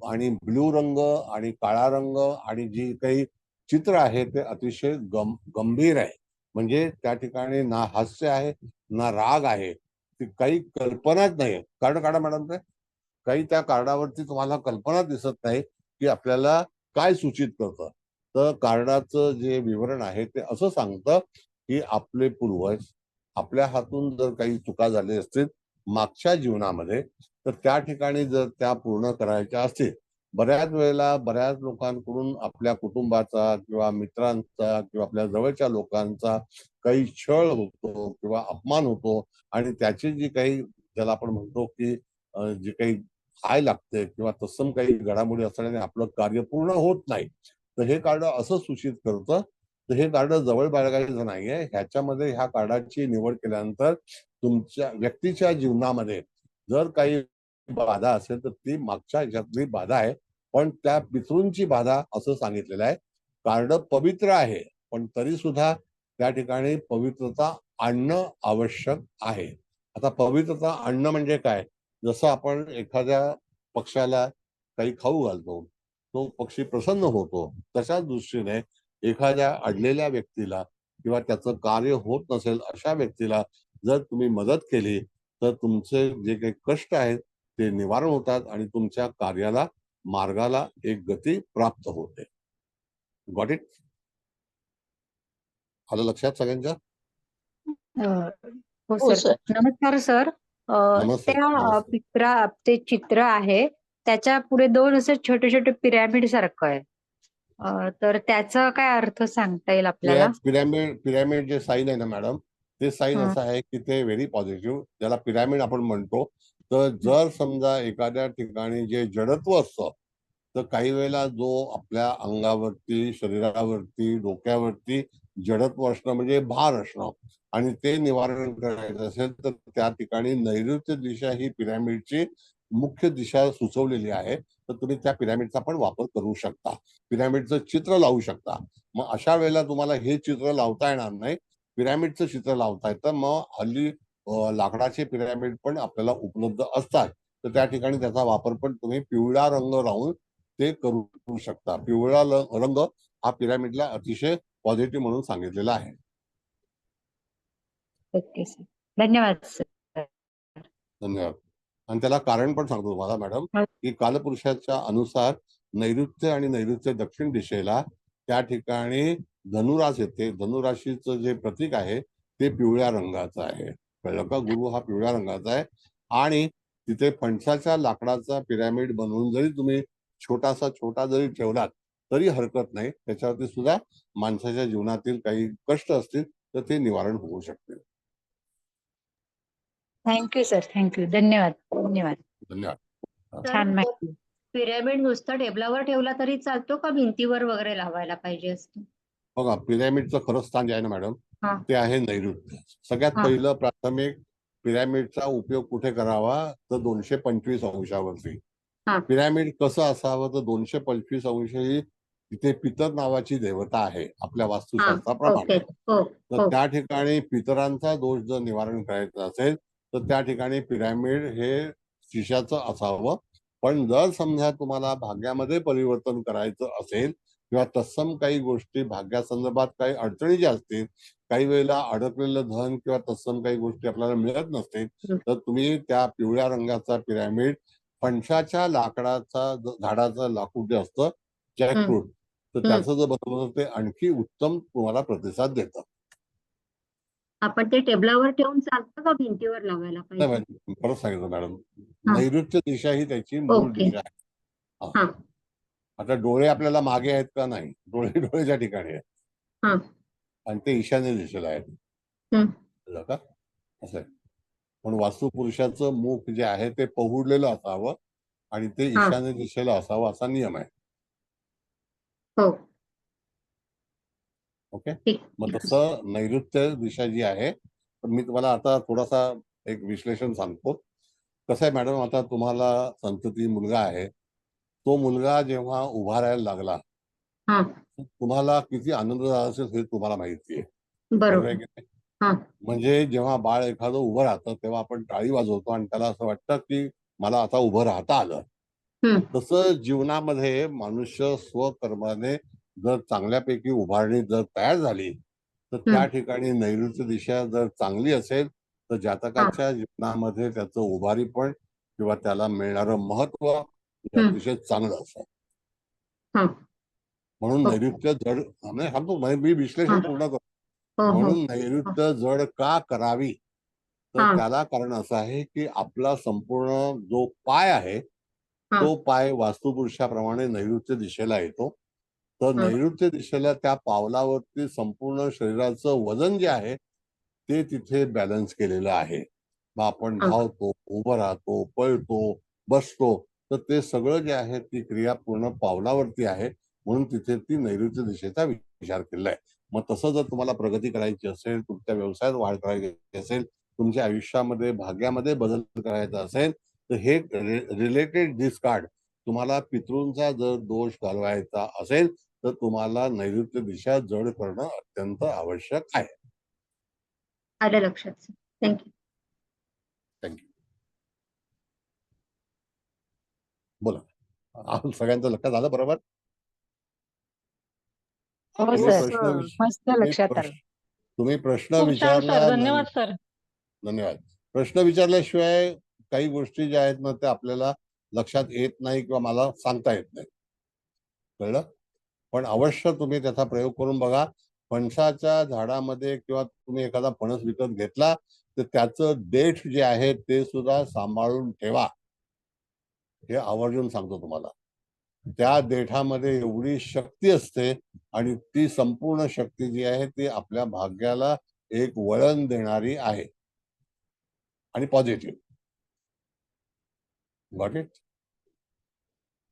आणि ब्ल्यू रंग आणि काळा रंग आणि जी काही चित्र आहे ते अतिशय गंभीर आहे. म्हणजे त्या ठिकाणी ना हास्य आहे ना राग आहे, ती काही कल्पनाच नाही. कार्ड काढा मॅडम ते. काही त्या कार्डावरती तुम्हाला कल्पना दिसत नाही की आपल्याला काय सूचित करतं. तर कार्डाचं जे विवरण आहे ते असं सांगतं की आपले पूर्वज आपल्या हातून जर काही चुका झाल्या असतील मागच्या जीवनामध्ये तर त्या ठिकाणी जर त्या पूर्ण करायच्या असतील, बऱ्याच वेळेला बऱ्याच लोकांकडून आपल्या कुटुंबाचा किंवा मित्रांचा किंवा आपल्या जवळच्या लोकांचा काही छळ होतो किंवा अपमान होतो आणि त्याची जी काही ज्याला आपण म्हणतो की जे काही हाय लागते किंवा तत्सम काही घडामोडी असल्याने आपलं कार्य पूर्ण होत नाही. तर हे कार्ड असं सूचित करतं. तर हे कार्ड जवळ बाळगायचं नाहीये. ह्याच्यामध्ये ह्या कार्डाची निवड केल्यानंतर तुमच्या व्यक्तीच्या जीवनामध्ये जर काही बाधा असेल तर ती मागच्या ह्याच्यातली बाधा आहे, पण त्या पितृंची बाधा असं सांगितलेलं आहे. कार्ड पवित्र आहे पण तरी सुद्धा त्या ठिकाणी पवित्रता आणणं आवश्यक आहे. आता पवित्रता आणणं म्हणजे काय? जसं आपण एखाद्या पक्षाला काही खाऊ घालतो, तो पक्षी प्रसन्न होतो, तशाच दृष्टीने एखाद्या अडलेल्या व्यक्तीला किंवा त्याचं कार्य होत नसेल अशा व्यक्तीला जर तुम्ही मदत केली तर तुमचे जे काही कष्ट आहेत ते निवारण होतात आणि तुमच्या कार्याला मार्गाला एक गती प्राप्त होते. Got it? आलं लक्षात सगळ्यांच्या? हो हो सर. सर. नमस्कार सर. नमस्ते त्या नमस्ते. ते चित्र आहे त्याच्या पुढे दोन असे छोटे छोटे पिरॅमिड सारखं आहे. तर त्याचा काय अर्थ सांगता येईल आपल्याला? पिरॅमिड जे साईन आहे ना मॅडम, ते साईन हं. असं आहे की ते व्हेरी पॉझिटिव्ह, ज्याला पिरॅमिड आपण म्हणतो. तर जर समजा एखाद्या ठिकाणी जे जडत्व असतं तर काही वेळेला जो आपल्या अंगावरती शरीरावरती डोक्यावरती जडत्व असणं म्हणजे भार असणं आणि ते निवारण करायचं असेल तर त्या ठिकाणी नैऋत्य दिशा ही पिरॅमिडची मुख्य दिशा सुचवलेली आहे. तर तुम्ही त्या पिरॅमिडचा पण वापर करू शकता, पिरॅमिडचं चित्र लावू शकता. मग अशा वेळेला तुम्हाला हे चित्र लावता येणार नाही, पिरॅमिडचं चित्र लावता येतं. मग हल्ली लाकडाचे पिरॅमिड पण आपल्याला उपलब्ध असतात. तर त्या ठिकाणी त्याचा वापर पण तुम्ही पिवळा रंग लावून ते करू शकता. पिवळा रंग हा पिरॅमिडला अतिशय पॉझिटिव्ह म्हणून सांगितलेला आहे. Okay sir. धन्यवाद सर. धन्यवाद. आणि त्याला कारण पण सांगतो तुम्हाला मॅडम हो. की कालपुरुषाच्या अनुसार नैऋत्य आणि नैऋत्य दक्षिण दिशेला त्या ठिकाणी धनुराश येते. धनुराशीचं जे प्रतीक आहे ते पिवळ्या रंगाचं आहे. कळलं का? गुरु हा पिवळ्या रंगाचा आहे आणि तिथे फणसाच्या लाकडाचा पिरॅमिड बनवून जरी तुम्ही छोटा जरी ठेवलात तरी हरकत नाही. त्याच्यावरती सुद्धा माणसाच्या जीवनातील काही कष्ट असतील तर ते निवारण होऊ शकते. Thank you sir. थँक्यू. धन्यवाद. धन्यवाद. धन्यवाद. छान माहिती. पिरॅमिड नुसता टेबलावर ठेवला तरी चालतो का भिंतीवर वगैरे लावायला पाहिजे असतो? बघा, पिरॅमिडचं खरं स्थान जे आहे ना मॅडम हा. ते आहे नैऋत्य. सगळ्यात हा. पहिलं प्राथमिक पिरॅमिडचा उपयोग कुठे करावा तर 225 अंशावरती. हा. पिरॅमिड कसं असावं तर 225 अंश ही तिथे पितर नावाची देवता आहे आपल्या वास्तुशास्त्राप्रमाणे. हो. तर त्या ठिकाणी पितरांचा दोष जर निवारण करायचं असेल तर त्या ठिकाणी पिरॅमिड हे शिष्याचं असावं. पण जर समजा तुम्हाला भाग्यामध्ये परिवर्तन करायचं असेल किंवा तत्सम काही गोष्टी भाग्यासंदर्भात काही अडचणी ज्या असतील, काही वेळेला अडकलेलं धन किंवा तत्सम काही गोष्टी आपल्याला मिळत नसतील तर तुम्ही त्या पिवळ्या रंगाचा पिरॅमिड फणसाच्या लाकडाचा झाडाचं लाकूड जे असतं जॅकफ्रूट तर त्याचं जर बनवलं ते आणखी उत्तम तुम्हाला प्रतिसाद देतं. आपण ते टेबलावर ठेवून चालतं का भिंतीवर लावायला नाही पाहिजे? परत सांगितलं मॅडम, हा. नैऋत्य दिशा ही त्याची मूळ ओके. दिशा आहे. हा. आता डोळे आपल्याला मागे आहेत का? नाही, डोळे डोळ्याच्या ठिकाणी आहेत हा. आणि ते ईशान्य दिशेला आहेत. हम्म. कळलं का? असं आहे. पण वास्तुपुरुषाचं मुख जे आहे ते पहुडलेलं असावं आणि ते हा. ईशान्य दिशेला असावं असा नियम आहे. हो. ओके. ठीक. मग तसं नैऋत्य दिशा जी आहे, तर मी तुम्हाला आता थोडासा एक विश्लेषण सांगतो. कसं आहे मॅडम, आता तुम्हाला संतती मुलगा आहे, तो मुलगा जेव्हा उभा राहायला लागला हा. तुम्हाला किती आनंद झाला असेल हे तुम्हाला माहिती आहे, बरोबर बरोबर. आहे की नाही? हा. म्हणजे जेव्हा बाळ एखादं उभं राहतं तेव्हा आपण टाळी वाजवतो आणि त्याला असं वाटतं की मला आता उभं राहता आलं. हम्म. तसं जीवनामध्ये मनुष्य स्वकर्माने जर चांगल्यापैकी उभारणी जर तयार झाली तर त्या ठिकाणी नैऋत्य दिशा जर चांगली असेल तर जातकाच्या जीवनामध्ये त्याचं उभारी पण किंवा त्याला मिळणारं महत्व हे अतिशय चांगलं असतं. हा. म्हणून हो. नैऋत्य जड सांगतो मी विश्लेषण पूर्ण करतो. हो हो. म्हणून नैऋत्य जड का करावी, तर हा. त्याला कारण असं आहे की आपला संपूर्ण जो पाय आहे हा. तो पाय वास्तुपुरुषाप्रमाणे नैऋत्य दिशेला येतो. तर हा. नैऋत्य दिशेला त्या पावलावरती संपूर्ण शरीराचं वजन जे आहे ते तिथे बॅलन्स केलेलं आहे. मग आपण हा. धावतो, उभं राहतो, पळतो, बसतो, तर ते सगळं जे आहे ती क्रिया पूर्ण पावलावरती आहे. म्हणून तिथे ती नैऋत्य दिशेचा विचार केलेला आहे. मग तसं जर तुम्हाला प्रगती करायची असेल, तुमच्या व्यवसायात वाढ करायची असेल, तुमच्या आयुष्यामध्ये भाग्यामध्ये बदल करायचा असेल, तर हे रिलेटेड दिस कार्ड तुम्हाला पितृंचा जर दोष घालवायचा असेल तर तुम्हाला नैऋत्य दिशा जड करणं अत्यंत आवश्यक आहे. आलं लक्षात. थँक्यू. थँक्यू. बोला. सगळ्यांचं लक्षात आलं बरोबर? हो तुम्ही सर, प्रश्न मस्त लक्षात आलं. तुम्ही प्रश्न खूप छान विचारला. सर, धन्यवाद सर. धन्यवाद. प्रश्न विचारल्याशिवाय काही गोष्टी ज्या आहेत ना त्या आपल्याला लक्षात येत नाही किंवा मला सांगता येत नाही. कळलं? पण अवश्य तुम्ही त्याचा प्रयोग करून बघा. फणसाच्या झाडामध्ये किंवा तुम्ही एखादा फणस विकत घेतला तर त्याचं देठ जे आहे ते सुद्धा सांभाळून ठेवा. हे आवर्जून सांगतो तुम्हाला. त्या देठामध्ये एवढी शक्ती असते आणि ती संपूर्ण शक्ती जी आहे ती आपल्या भाग्याला एक वळण देणारी आहे आणि पॉझिटिव्ह. Got it?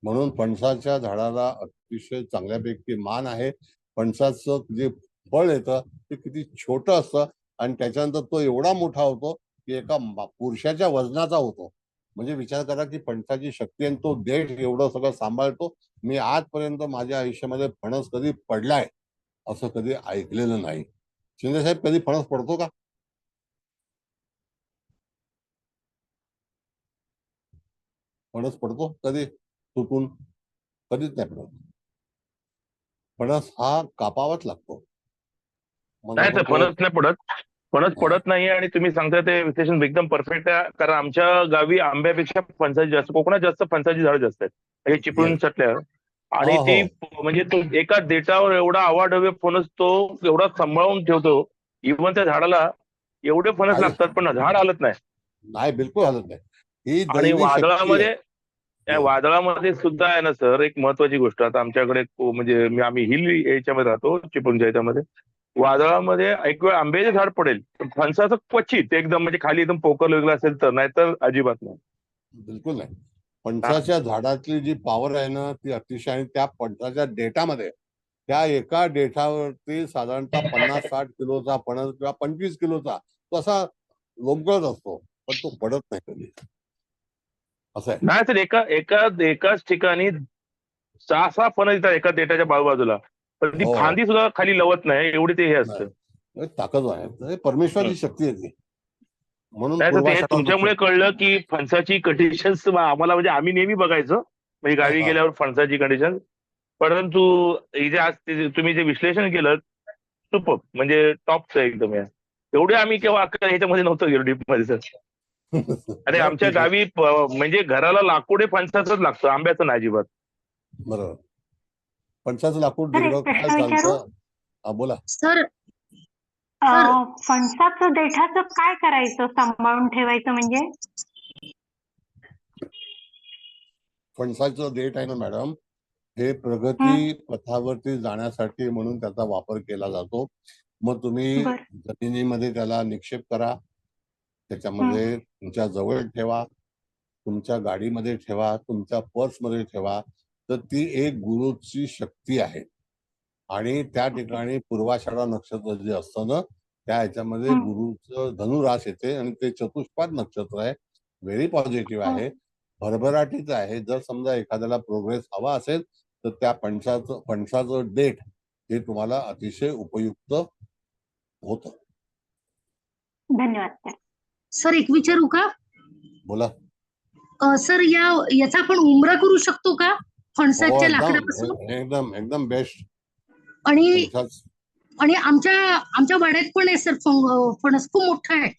म्हणून फणसाच्या झाडाला अतिशय चांगल्यापैकी मान आहे. फणसाचं जे फळ येतं ते किती छोटं असतं आणि त्याच्यानंतर तो एवढा मोठा होतो की एका पुरुषाच्या वजनाचा होतो. म्हणजे विचार करा की फणसाची शक्ती आणि तो देठ एवढं सगळं सांभाळतो. मी आजपर्यंत माझ्या आयुष्यामध्ये फणस कधी पडलाय असं कधी ऐकलेलं नाही. शिंदे साहेब, कधी फणस पडतो का? फणस पडतो कधी तुटून? कधीच नाही पडत. फणस हा कापावाच लागतो. नाही सर, फणस नाही पडत. फणस हा. पडत नाही आणि तुम्ही सांगता ते विश्लेषण एकदम परफेक्ट आहे. कारण आमच्या गावी आंब्यापेक्षा फणसाची जास्त, कोकणात जास्त फणसाची झाडं जास्त आहेत हे चिपळूण Yes. सटल्या. आणि हो, ती हो. म्हणजे तो एका देठावर एवढा आवाढव्य फणस तो एवढा सांभाळून ठेवतो. इव्हन त्या झाडाला एवढे फणस लागतात पण झाड हालत नाही. नाही, बिलकुल हलत नाही. ही आणि दैवी शक्ती आहे. त्या वादळामध्ये सुद्धा आहे ना सर, एक महत्वाची गोष्ट. आता आमच्याकडे म्हणजे आम्ही हिल याच्यामध्ये राहतो, चिपळूणच्या याच्यामध्ये. वादळामध्ये एक वेळ आंब्याचे झाड पडेल, पण फणसाचं क्वचित एकदम म्हणजे खाली एकदम पोकर लागलं असेल तर, नाहीतर अजिबात नाही. बिलकुल नाही. फणसाच्या झाडातली जी पॉवर आहे ना ती अतिशय, आणि त्या फणसाच्या देठामध्ये त्या एका देठावरती साधारणतः 50-60 किलोचा फणस किंवा 25 किलोचा तो असा लोंबकळत असतो, पण तो पडत नाही कधी. असं आहे. नाही तर एकाच ठिकाणी 6-6 फणस येतात एका देठाच्या बाजूला, पण ती हो. फांदी सुद्धा खाली लवत नाही, एवढी ते हे असतं. नाही, ताकद आहे. परमेश्वराची शक्ती आहे ती. म्हणून नाही तर ते पूर्वाषाढा तुमच्यामुळे कळलं की फणसाची कंडिशन्स आम्हाला, म्हणजे आम्ही नेहमी बघायचो म्हणजे गावी गेल्यावर फणसाची कंडिशन. परंतु इथे आज तुम्ही जे विश्लेषण केलं सुपर, म्हणजे टॉपचं एकदम. एवढे आम्ही केव्हा ह्याच्यामध्ये नव्हतो गेलो डीप मध्ये सर. आणि आमच्या ठीक आहे. गावी म्हणजे घराला लाकूड हे फणसाचंच लागतं, आंब्याचं नाही अजिबात. बरोबर. फणसाचं लाकूड सर, एक दीर्घकाळ प्रश्न विचारू? चालतं. हा, बोला. सर, फणसाचं देठाचं काय करायचं, सांभाळून ठेवायचं म्हणजे? फणसाचं देठ आहे ना मॅडम, हे प्रगती पथावरती जाण्यासाठी म्हणून त्याचा वापर केला जातो. मग तुम्ही बर. जमिनीमध्ये त्याला निक्षेप करा, त्याच्यामध्ये तुमच्या जवळ ठेवा, तुमच्या गाडीमध्ये ठेवा, तुमच्या पर्समध्ये ठेवा. तर ती एक गुरुची शक्ती आहे. आणि त्या ठिकाणी पूर्वाषाढा नक्षत्र जे असतं ना, त्या ह्याच्यामध्ये गुरुचं धनुरास येते आणि ते चतुष्पाद नक्षत्र आहे. व्हेरी पॉझिटिव्ह आहे, भरभराटीचं आहे. जर समजा एखाद्याला प्रोग्रेस हवा असेल तर त्या फणसाचं डेट हे तुम्हाला अतिशय उपयुक्त होतं. धन्यवाद. सर एक विचारू का? बोला. सर याचा आपण उमरा करू शकतो का फणसाच्या लाकडापासून? एकदम एकदम बेस्ट. आणि आमच्या वाड्यात पण आहे सर, फणस खूप मोठा आहे.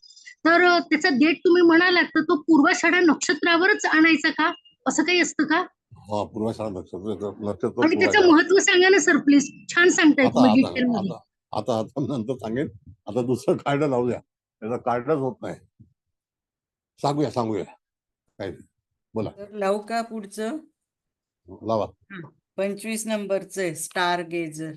तर त्याचा देठ तुम्ही म्हणालात तर तो पूर्वाषाढा नक्षत्रावरच आणायचा का, असं काही असतं का? हा, पूर्वाषाढा नक्षत्र. आणि त्याचं महत्व सांगा ना सर प्लीज. छान सांगताय तुम्ही डिटेल मध्ये. आता नंतर सांगेन. आता दुसरं कार्ड लावूया, त्याचा कार्डच होत नाही. सांगूया काय बोला. तर लावू का पुढचं? लावा. 25 नंबरचं स्टार गेजर.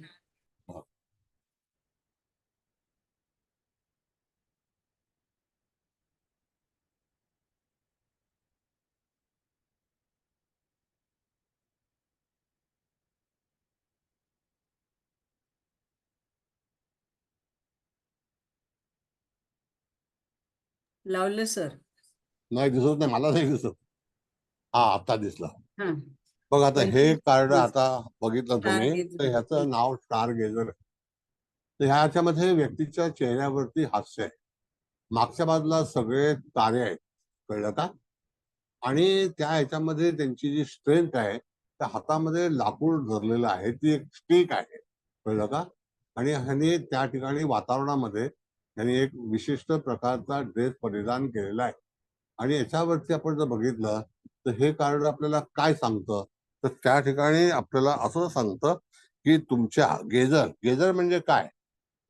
लावलं सर? नाही दिसत, नाही मला नाही दिसत. हा, आता दिसला. हा, बघ आता हे 25 कार्ड आता बघितलं तुम्ही Stargazer. तर ह्याचं नाव स्टार गेजर आहे. तर ह्याच्यामध्ये व्यक्तीच्या चेहऱ्यावरती हास्य आहे, मागच्या बाजूला सगळे तारे आहेत, कळलं का? आणि त्या ह्याच्यामध्ये त्यांची जी स्ट्रेंथ आहे, त्या हातामध्ये लाकूड धरलेलं आहे, ती एक स्टिक आहे, कळलं का? आणि ह्याने त्या ठिकाणी वातावरणामध्ये त्यांनी एक विशिष्ट प्रकारचा ड्रेस परिधान केलेला आहे. आणि याच्यावरती आपण जर बघितलं तर हे कार्ड आपल्याला काय सांगतं, तर त्या ठिकाणी आपल्याला असं सांगतं की तुमच्या गेजर म्हणजे काय,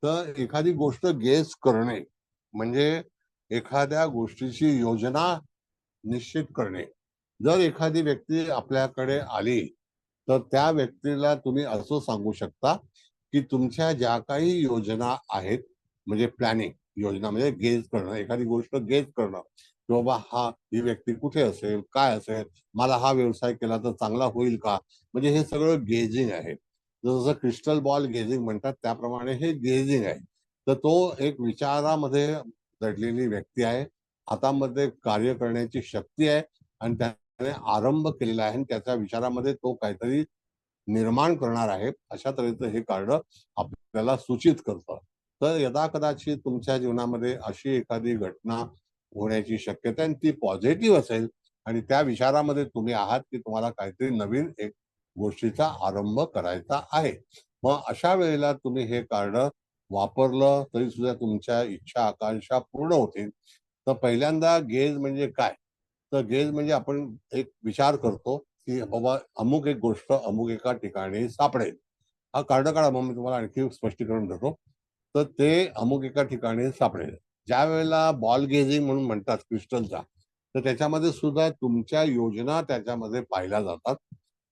तर एखादी गोष्ट गेस करणे म्हणजे एखाद्या गोष्टीची योजना निश्चित करणे. जर एखादी व्यक्ती आपल्याकडे आली तर त्या व्यक्तीला तुम्ही असं सांगू शकता की तुमच्या ज्या काही योजना आहेत, म्हणजे प्लॅनिंग, योजना म्हणजे गेज करणं, एखादी गोष्ट गेज करणं की बाबा ही व्यक्ती कुठे असेल, काय असेल, मला हा व्यवसाय केला तर चांगला होईल का, म्हणजे हे सगळं गेजिंग आहे. जसं क्रिस्टल बॉल गेजिंग म्हणतात त्याप्रमाणे हे गेजिंग आहे. तर तो एक विचारामध्ये दडलेली व्यक्ती आहे, हातामध्ये कार्य करण्याची शक्ती आहे आणि त्याने आरंभ केलेला आहे आणि त्याच्या विचारामध्ये तो काहीतरी निर्माण करणार आहे, अशा तऱ्हेचं हे कार्ड आपल्याला सूचित करतं. तर यदा कदाचित तुमच्या जीवनामध्ये अशी एखादी घटना होण्याची शक्यता आणि ती पॉझिटिव्ह असेल आणि त्या विचारामध्ये तुम्ही आहात की तुम्हाला काहीतरी नवीन एक गोष्टीचा आरंभ करायचा आहे, मग अशा वेळेला तुम्ही हे कार्ड वापरलं तरी सुद्धा तुमच्या इच्छा आकांक्षा पूर्ण होतील. तर पहिल्यांदा गेज म्हणजे काय, तर गेज म्हणजे आपण एक विचार करतो की बाबा अमुक एक गोष्ट अमुक एका ठिकाणी सापडेल. हा कार्ड काढा, मग मी तुम्हाला आणखी स्पष्टीकरण देतो. तर ते अमुक एका ठिकाणी सापडेल. ज्या वेळेला बॉल गेजिंग म्हणून म्हणतात क्रिस्टलचा, तर त्याच्यामध्ये सुद्धा तुमच्या योजना त्याच्यामध्ये पाहिल्या जातात.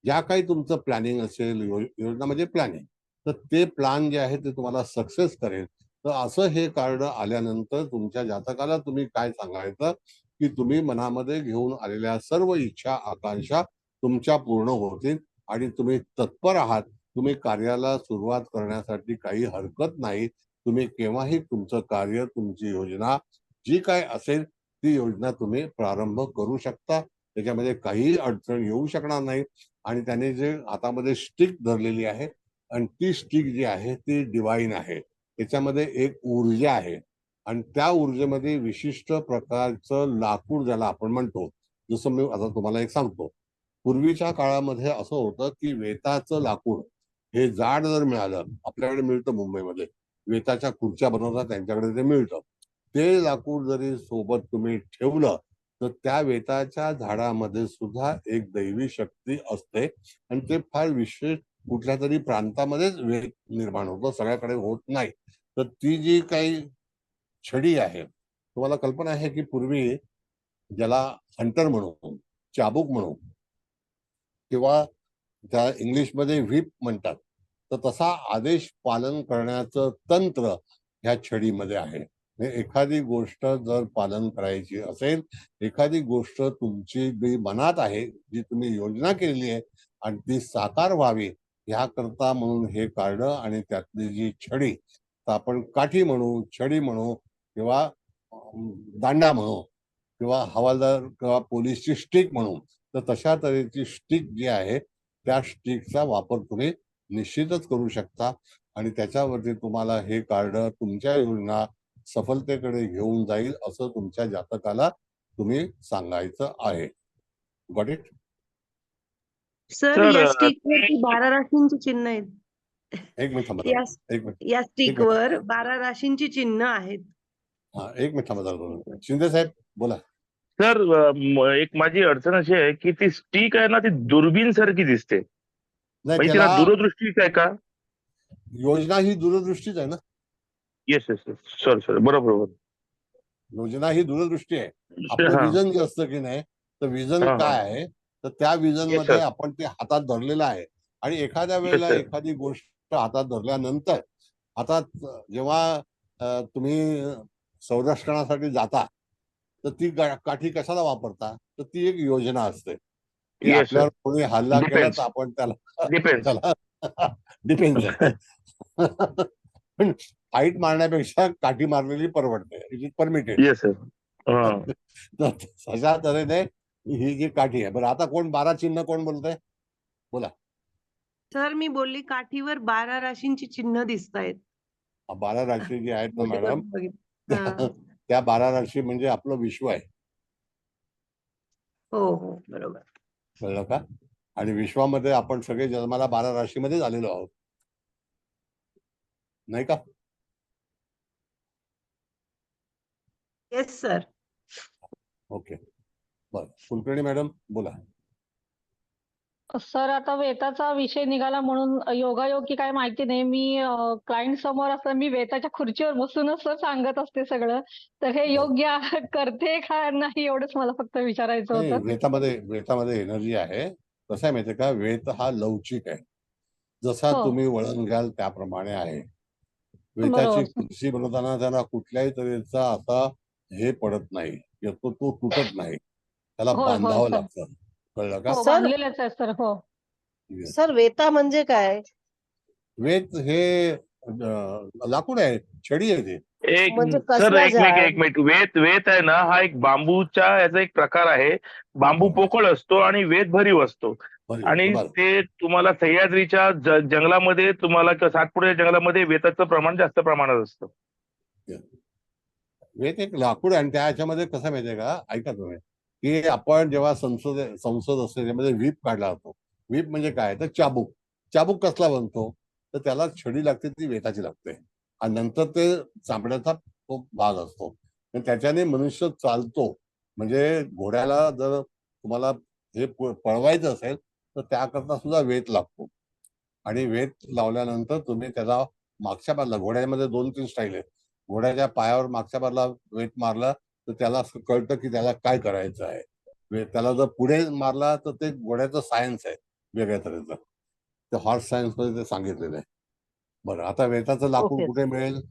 ज्या काही तुमचं प्लॅनिंग असेल, योजना म्हणजे प्लॅनिंग, तर ते प्लॅन जे आहे ते तुम्हाला सक्सेस करेल. तर असं हे कार्ड आल्यानंतर तुमच्या जातकाला तुम्ही काय सांगायचं की तुम्ही मनामध्ये घेऊन आलेल्या सर्व इच्छा आकांक्षा तुमच्या पूर्ण होतील आणि तुम्ही तत्पर आहात. तुम्ही कार्याला सुरुवात करण्यासाठी काही हरकत नाही. तुम्ही केव्हाही तुमचं कार्य, तुमची योजना जी काय असेल ती योजना तुम्ही प्रारंभ करू शकता. त्याच्यामध्ये काही अडचण येऊ शकणार नाही. आणि त्याने जे हातामध्ये स्टिक धरलेली आहे आणि ती स्टिक जी आहे ती डिवाइन आहे, त्याच्यामध्ये एक ऊर्जा आहे आणि त्या ऊर्जेमध्ये विशिष्ट प्रकारचं लाकूड ज्याला आपण म्हणतो. जसं मी आता तुम्हाला एक सांगतो, पूर्वीच्या काळामध्ये असं होतं की वेताचं लाकूड हे जाड जर मिळालं, आपल्याकडे मिळतं मुंबईमध्ये, वेताच्या खुर्च्या बनवतात त्यांच्याकडे ते मिळतं, ते लाकूड जरी सोबत तुम्ही ठेवलं तर त्या वेताच्या झाडामध्ये सुद्धा एक दैवी शक्ती असते आणि ते फार विशेष कुठल्या तरी प्रांतामध्येच वेत निर्माण होतं, सगळ्याकडे होत नाही. तर ती जी काही छडी आहे, तुम्हाला कल्पना आहे की पूर्वी ज्याला हंटर म्हणू, चाबूक म्हणू किंवा त्या इंग्लिशमध्ये व्हीप म्हणतात, तर तसा आदेश पालन करण्याचं तंत्र ह्या छडीमध्ये आहे. एखादी गोष्ट जर पालन करायची असेल, एखादी गोष्ट तुमची जी मनात आहे, जी तुम्ही योजना केलेली आहे आणि ती साकार व्हावी ह्याकरता म्हणून हे कार्ड आणि त्यातली जी छडी, तर आपण काठी म्हणू, छडी म्हणू किंवा दांडा म्हणू किंवा हवालदार किंवा पोलीसची स्टिक म्हणू, तर तशा तऱ्हेची स्टिक जी आहे त्या स्टिकचा वापर तुम्ही निश्चितच करू शकता आणि त्याच्यावरती तुम्हाला हे कार्ड तुमच्या योजना सफलतेकडे घेऊन जाईल असं तुमच्या जातकाला तुम्ही सांगायचं आहे. Got it? सर सर या स्टिकवरती 12 राशींची चिन्ह आहेत. एक मिनिट थांबा या जरा. एक मिनिट या स्टिकवर 12 राशींची चिन्ह आहेत. हा, एक मिनिट थांबा जरा. शिंदे साहेब बोला. सर एक माझी अडचण अशी आहे की ती स्टिक आहे ना ती दुर्बीण सारखी दिसते. नाही, म्हणजे तिला त्याला दूरदृष्टी आहे का? योजना ही दूरदृष्टीच आहे ना. येस येस येस सर बरोबर. योजना ही दूरदृष्टी आहे. आपलं हा. विजन जे असतं की नाही, तर विजन हा, हा. काय आहे, तर त्या विजन Yes, मध्ये sir. आपण ते हातात धरलेलं आहे आणि एखाद्या वेळेला sir. एखादी गोष्ट हातात धरल्यानंतर आता जेव्हा तुम्ही संरक्षणासाठी जाता तर ती काठी कशाला वापरता, तर ती एक योजना असते की Yes, sir. आपल्यावर कोणी हल्ला केला Depends. तर आपण त्याला Depends. डिपेंड पण फाईट मारण्यापेक्षा काठी मारलेली परवडते. It is permitted. Yes sir. अशा तऱ्हेने ही जी काठी आहे. बरं, आता कोण 12 चिन्ह कोण बोलतंय? बोला. सर मी बोलली काठीवर 12 राशींची चिन्ह दिसत आहेत. 12 राशी जी आहेत ना मॅडम, हा. त्या 12 राशी म्हणजे आपलं विश्व आहे. हो बरोबर. कळलं का? आणि विश्वामध्ये आपण सगळे जन्माला 12 राशीमध्ये आलेलो आहोत, नाही का? Yes sir. ओके, बरं. कुलकर्णी मॅडम बोला. सर आता वेताचा विषय निघाला म्हणून योगायोग की काय माहिती नाही. मी क्लायंट समोर असताना मी वेताच्या खुर्चीवर बसूनच सर सांगत असते सगळं. तर हे योग्य करते का नाही एवढंच मला फक्त विचारायचं नाही, होतं. वेतामध्ये एनर्जी आहे. कसं आहे माहितीये का, वेत हा लवचिक आहे. जसा हो. तुम्ही वळण घ्याल त्याप्रमाणे आहे. वेताची बरोबर. कुर्सी बनवताना त्यांना कुठल्याही तऱ्हेचा असा हे पडत नाही, तो तुटत नाही, त्याला होय, होय, बांधावं सर. लागतं. कळलं का? हो, सर- बांधलेलेच आहे सर. हो. सर वेता म्हणजे काय? वेत हे लाकूड आहे, छडी आहे ते. एक म्हणजे सर कसला एक झाड? मिनिट वेत आहे ना हा एक बांबूच्या याचा एक प्रकार आहे. बांबू पोकळ असतो आणि वेत भरीव असतो आणि बरं. ते तुम्हाला सह्याद्रीच्या जंगलामध्ये तुम्हाला किंवा सातपुड्या जंगलामध्ये वेताचं प्रमाण जास्त प्रमाणात असतं. वेत एक लाकूड आहे आणि त्या ह्याच्यामध्ये कसं माहितीये का, ऐका तुम्ही, की आपण जेव्हा संसद असते त्यामध्ये व्हीप काढला जातो. व्हीप म्हणजे काय, तर चाबूक कसला बनतो, तर त्याला छडी लागते, ती वेताची लागते आणि नंतर ते चांबड्याचा तो भाग असतो. त्याच्याने मनुष्य चालतो. म्हणजे घोड्याला जर तुम्हाला हे पळवायचं असेल तर त्याकरता सुद्धा वेत लागतो आणि वेत लावल्यानंतर तुम्ही त्याला मागच्या बाजूला, घोड्यामध्ये 2-3 स्टाईल आहेत. घोड्याच्या पायावर मागच्या बाजूला वेत मारला तर त्याला असं कळतं की त्याला काय करायचं आहे. त्याला जर पुढे मारला तर ते घोड्याचं सायन्स आहे वेगळ्या तऱ्हेचं, ते हॉर्स सायन्स मध्ये ते सांगितलेलं आहे. बरं, आता वेताचं लाकूड ओके. कुठे मिळेल?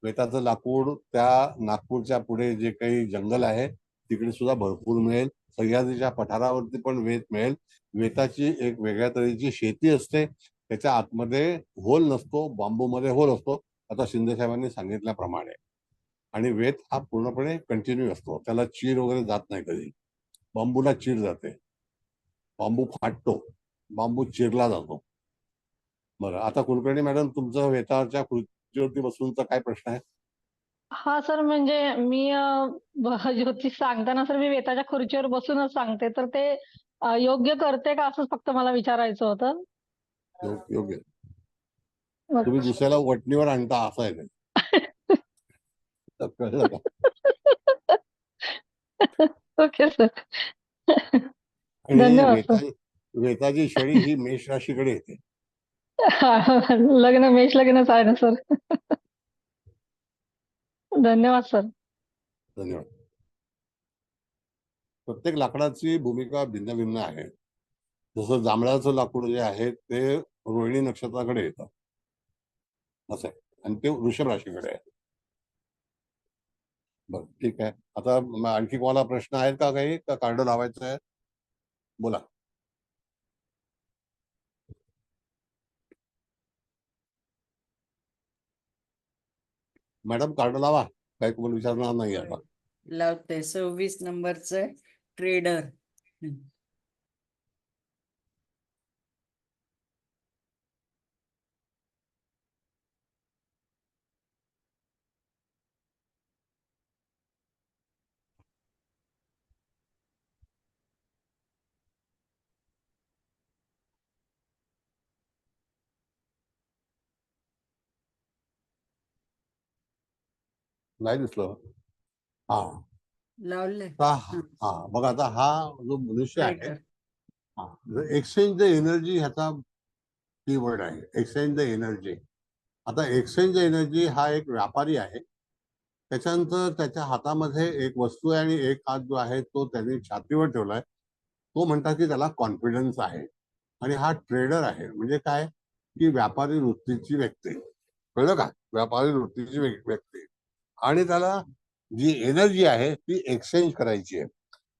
वेताचं लाकूड त्या नागपूरच्या पुढे जे काही जंगल आहे तिकडे सुद्धा भरपूर मिळेल. सह्याद्रीच्या पठारावरती पण वेत मिळेल. वेताची एक वेगळ्या तऱ्हेची शेती असते, त्याच्या आतमध्ये होल नसतो, बांबूमध्ये होल असतो, आता शिंदे साहेबांनी सांगितल्याप्रमाणे. आणि वेत हा पूर्णपणे कंटिन्यू असतो, त्याला चीर वगैरे जात नाही कधी. बांबूला चीर जाते, बांबू फाटतो, बांबू चिरला जातो. बरं, आता कुलकर्णी मॅडम तुमचं वेताच्या खुर्चीवरती बसूनचा काय प्रश्न आहे? हा सर म्हणजे मी ज्योतिष सांगताना सर मी वेताच्या खुर्चीवर बसूनच सांगते. तर ते योग्य करते का असंच फक्त मला विचारायचं होतं. योग्य. तुम्ही दुसऱ्याला वटणीवर आणता असं आहे ते. तर कळलं का? Okay sir. आणि धन्यवाद सर. वेताची छडी ही मेष राशीकडे येते. मेष लग्नच आहे ना सर. धन्यवाद सर. धन्यवाद. प्रत्येक लाकडाची भूमिका भिन्न भिन्न आहे. जसं जांभळाचं लाकूड जे आहे ते रोहिणी नक्षत्राकडे येतं असं आहे आणि ते वृषभ राशीकडे आहे. बरं, ठीक आहे. आता आणखी कोणाला प्रश्न आहेत का काही, का कार्ड लावायचं आहे? बोला. मॅडम कार्ड लावा, काही कोण विचारणार नाही आता. लावते 26 नंबरचं ट्रेडर. नाही दिसलं. हा लावलंय हा बघा, आता हा जो मनुष्य आहे, ट्रेडर. हा एक्सचेंज द एनर्जी ह्याचा कीवर्ड आहे. Exchange the energy. आता एक्सचेंज द एनर्जी हा एक व्यापारी आहे. त्याच्यानंतर त्याच्या हातामध्ये एक वस्तू आहे आणि एक हात जो आहे तो त्यांनी छातीवर ठेवलाय. तो म्हणतात की त्याला कॉन्फिडन्स आहे. आणि हा ट्रेडर आहे. म्हणजे काय, की व्यापारी वृत्तीची व्यक्ती. कळलं का? व्यापारी वृत्तीची व्यक्ती. आणि त्याला जी एनर्जी आहे ती एक्सचेंज करायची आहे.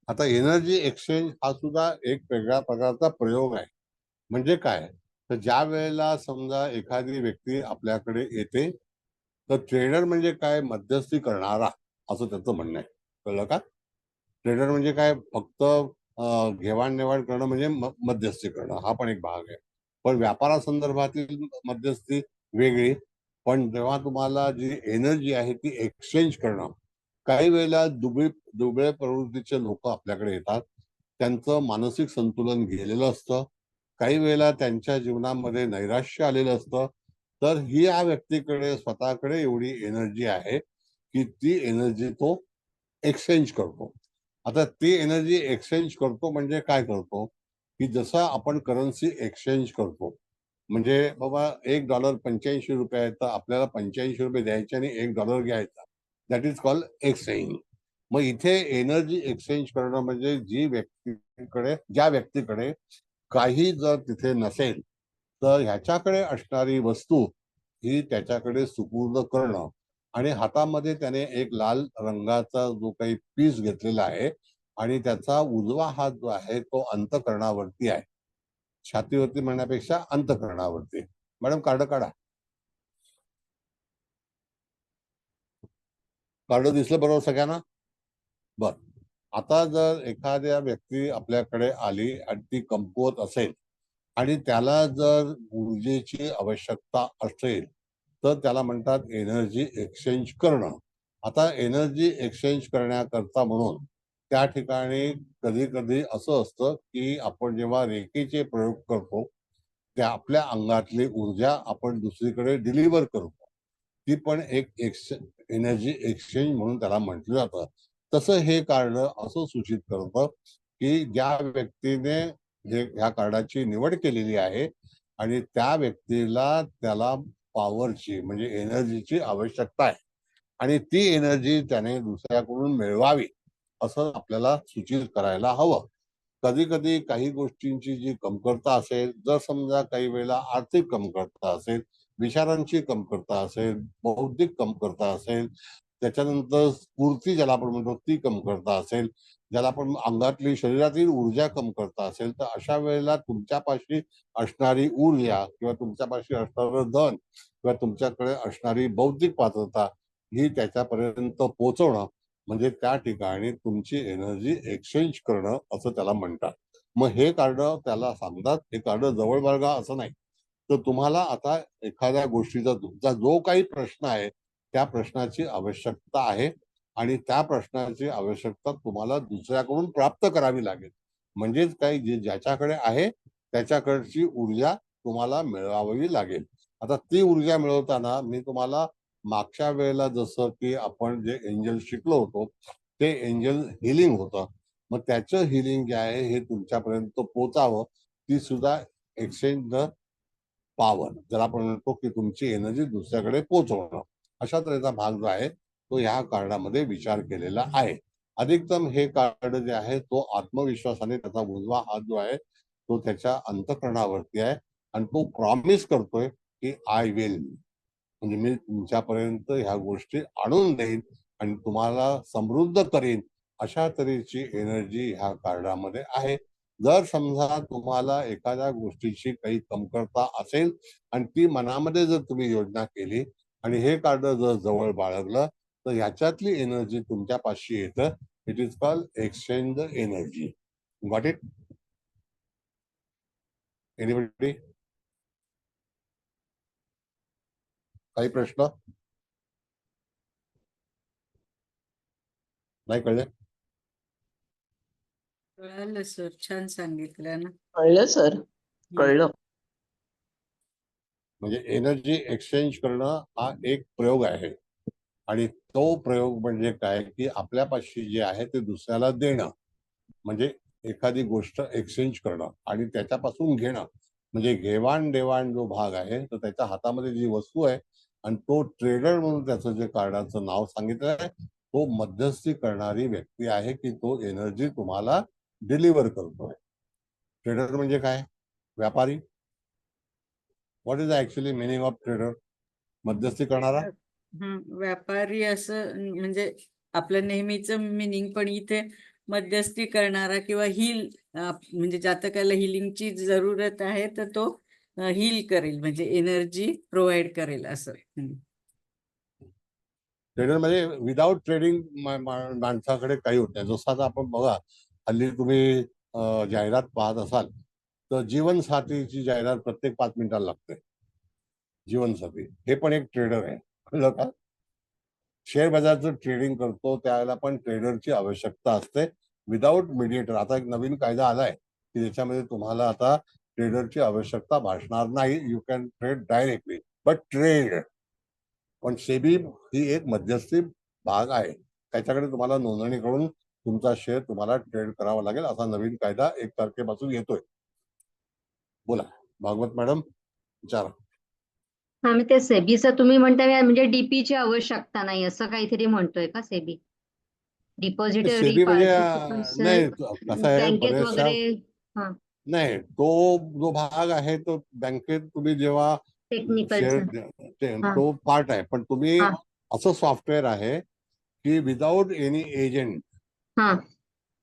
आता एनर्जी एक्सचेंज हा सुद्धा एक वेगळ्या प्रकारचा प्रयोग आहे. म्हणजे काय, तर ज्या वेळेला समजा एखादी व्यक्ती आपल्याकडे येते, तर ट्रेडर म्हणजे काय, मध्यस्थी करणारा, असं त्याचं म्हणणं आहे. कळलं का? ट्रेडर म्हणजे काय, फक्त घेवाणदेवाण करणं म्हणजे मध्यस्थी करणं, हा पण एक भाग आहे. पण व्यापारासंदर्भातील मध्यस्थी वेगळी. पण जेव्हा तुम्हाला जी एनर्जी आहे ती एक्सचेंज करणं, काही वेळेला दुबळे प्रवृत्तीचे लोक आपल्याकडे येतात. त्यांचं मानसिक संतुलन गेलेलं असतं. काही वेळेला त्यांच्या जीवनामध्ये नैराश्य आलेलं असतं. तर ही या व्यक्तीकडे स्वतःकडे एवढी एनर्जी आहे की ती एनर्जी तो एक्सचेंज करतो. आता ती एनर्जी एक्सचेंज करतो म्हणजे काय करतो, की जसं आपण करन्सी एक्सचेंज करतो, म्हणजे बाबा $1 ₹85 आहे, तर आपल्याला ₹85 द्यायचे आणि $1 घ्यायचा. That is called exchange. मग इथे एनर्जी एक्सचेंज करणं म्हणजे ज्या व्यक्तीकडे काही जर तिथे नसेल, तर ह्याच्याकडे असणारी वस्तू ही त्याच्याकडे सुपूर्द करणं. आणि हातामध्ये त्याने एक लाल रंगाचा जो काही पीस घेतलेला आहे आणि त्याचा उजवा हात जो आहे तो अंतःकरणावरती आहे. छातीवरती म्हणण्यापेक्षा अंतःकरणावरती. मॅडम कार्ड काढा. कार्ड दिसलं बरोबर सगळ्यांना? बर. आता जर एखाद्या व्यक्ती आपल्याकडे आली आणि ती कमकुवत असेल आणि त्याला जर ऊर्जेची आवश्यकता असेल, तर त्याला म्हणतात एनर्जी एक्सचेंज करणं. आता एनर्जी एक्सचेंज करण्याकरता म्हणून त्या ठिकाणी कधी कधी असं असतं की आपण जेव्हा रेकीचे प्रयोग करतो, त्या आपल्या अंगातली ऊर्जा आपण दुसरीकडे डिलिव्हर करतो. ती पण एक एनर्जी एक्सचेंज म्हणून त्याला म्हटलं जातं. तसं हे कार्ड असं सूचित करतं की ज्या व्यक्तीने ह्या कार्डाची निवड केलेली आहे आणि त्या व्यक्तीला त्याला पॉवरची म्हणजे एनर्जीची आवश्यकता आहे आणि ती एनर्जी त्याने दुसऱ्याकडून मिळवावी, असं आपल्याला सूचित करायला हवं. कधी कधी काही गोष्टींची जी कमतरता असेल, जर समजा काही वेळेला आर्थिक कमतरता असेल, विचारांची कमतरता असेल, बौद्धिक कमतरता असेल, त्याच्यानंतर स्फूर्ती ज्याला आपण म्हणतो ती कमतरता असेल, ज्याला आपण अंगातली शरीरातील ऊर्जा कमतरता असेल, तर अशा वेळेला तुमच्यापाशी असणारी ऊर्जा किंवा तुमच्यापाशी असणारं धन किंवा तुमच्याकडे असणारी बौद्धिक पात्रता ही त्याच्यापर्यंत पोहोचवणं म्हणजे त्या ठिकाणी तुमची एनर्जी एक्सचेंज करणं असं त्याला म्हणतात. मग हे कार्ड त्याला सांगतात. हे कार्ड जवळ बाळगा असं नाही. तर तुम्हाला आता एखाद्या गोष्टीचा तुमचा जो काही प्रश्न आहे त्या प्रश्नाची आवश्यकता आहे आणि त्या प्रश्नाची आवश्यकता तुम्हाला दुसऱ्याकडून प्राप्त करावी लागेल. म्हणजेच काही जे ज्याच्याकडे आहे त्याच्याकडची ऊर्जा तुम्हाला मिळवावी लागेल. आता ती ऊर्जा मिळवताना मी तुम्हाला मागच्या वेळेला जसं की आपण जे एंजल शिकलो होतो ते एंजल हिलिंग होतं. मग त्याचं हिलिंग जे आहे हे तुमच्यापर्यंत पोचावं, ती सुद्धा एक्सचेंज द पॉवर, जर आपण म्हणतो की तुमची एनर्जी दुसऱ्याकडे पोहोचवणं, अशा तऱ्हेचा भाग जो आहे तो ह्या कार्डामध्ये विचार केलेला आहे. अधिकतम हे कार्ड जे आहे तो आत्मविश्वासाने त्याचा उजवा हात जो आहे तो त्याच्या अंतःकरणावरती आहे आणि तो प्रॉमिस करतोय की आय विल, म्हणजे मी तुमच्यापर्यंत ह्या गोष्टी आणून देईन आणि तुम्हाला समृद्ध करीन अशा तऱ्हेची एनर्जी ह्या कार्डामध्ये आहे. जर समजा तुम्हाला एखाद्या गोष्टीची काही कमतरता असेल आणि ती मनामध्ये जर तुम्ही योजना केली आणि हे कार्ड जर जवळ बाळगलं तर ह्याच्यातली एनर्जी तुमच्यापाशी येतं. It is called exchange the energy. Got it? Anybody? काही प्रश्न? नाही कळले? कळालं सर, छान सांगितलं ना. कळलं सर, कळलं. म्हणजे एनर्जी एक्सचेंज करणं हा एक प्रयोग आहे आणि तो प्रयोग म्हणजे काय की आपल्यापाशी जे आहे ते दुसऱ्याला देणं, म्हणजे एखादी गोष्ट एक्सचेंज करणं आणि त्याच्यापासून घेणं, म्हणजे घेवाण देवाण जो भाग आहे तर त्याच्या हातामध्ये जी वस्तू आहे आणि तो ट्रेडर म्हणून त्याचं जे कार्डाचं नाव सांगितलं आहे तो मध्यस्थी करणारी व्यक्ती आहे की तो एनर्जी तुम्हाला डिलिव्हर करतोय. ट्रेडर म्हणजे काय? व्यापारी. What is actually meaning of trader? मध्यस्थी करणारा. व्यापारी असं म्हणजे आपलं नेहमीचं मिनिंग, पण इथे मध्यस्थी करणारा किंवा हील, म्हणजे जातकाला हिलिंगची जरूरत आहे तर तो हील करेल, म्हणजे एनर्जी प्रोव्हाइड करेल असं. ट्रेडर म्हणजे विदाउट ट्रेडिंग माणसाकडे काही होत नाही. जसं आता आपण बघा हल्ली तुम्ही जाहिरात पाहत असाल तर जीवनसाथीची जाहिरात प्रत्येक 5 मिनिटाला लागते. जीवनसाथी हे पण एक ट्रेडर आहे, कळलं का? शेअर बाजारचं ट्रेडिंग करतो त्यावेळेला पण ट्रेडरची आवश्यकता असते विदाउट मीडिएटर. आता एक नवीन कायदा आलाय की ज्याच्यामध्ये तुम्हाला आता ट्रेडरची आवश्यकता भासणार नाही. You can trade directly but trade. पण सेबी ही एक मध्यस्थी भाग आहे, त्याच्याकडे तुम्हाला नोंदणी करून तुमचा शेअर तुम्हाला ट्रेड करावा लागेल. असा नवीन कायदा 1 तारखेपासून येतोय. बोला भागवत मॅडम, विचारा. हा, मी ते सेबीचं तुम्ही म्हणताय म्हणजे डीपीची आवश्यकता नाही असं काहीतरी म्हणतोय का सेबी? डिपॉझिटरी सेबी म्हणजे पार्टिसिपंट्स नाही, कसं आहे बँकेत बऱ्याचशा वगैरे. हा, नाही, तो जो भाग आहे तो बँकेत तुम्ही जेव्हा टेक्निकलचा. शेअर हा तो पार्ट आहे, पण तुम्ही हा असं सॉफ्टवेअर आहे की विदाउट एनी एजंट हा.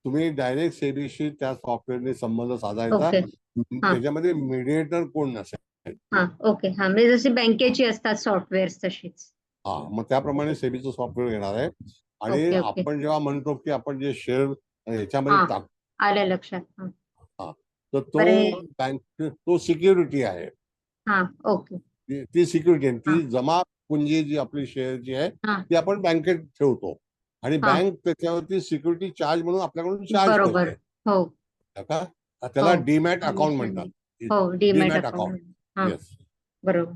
तुम्ही डायरेक्ट सेबीशी त्या सॉफ्टवेअरने संबंध साधायचा. ओके. हा त्याच्यामध्ये मीडिएटर कोण नसेल. हा ओके. हा, म्हणजे जशी बँकेची असतात सॉफ्टवेअर तशीच. हा, मग त्याप्रमाणे सेबीचं सॉफ्टवेअर येणार आहे. आणि ओके ओके. आपण जेव्हा म्हणतो की आपण जे शेअर ह्याच्यामध्ये हा, टाक, आलं लक्षात. हा हा, तर बरे. तो बँक तो सिक्युरिटी आहे. हा ओके. ती सिक्युरिटी आहे, हा ती जमा पुंजी जी आपली शेअरची आहे हा ती आपण बँकेत ठेवतो आणि हा. बँक त्याच्यावरती सिक्युरिटी चार्ज म्हणून आपल्याकडून चार्ज बरोबर. करते. हो का? हो. त्याला डीमॅट अकाउंट म्हणतात. अंडरस्टँडिंग. हो, डीमॅट डीमॅट अकाउंट. अकाउंट. हा येस. बरोबर.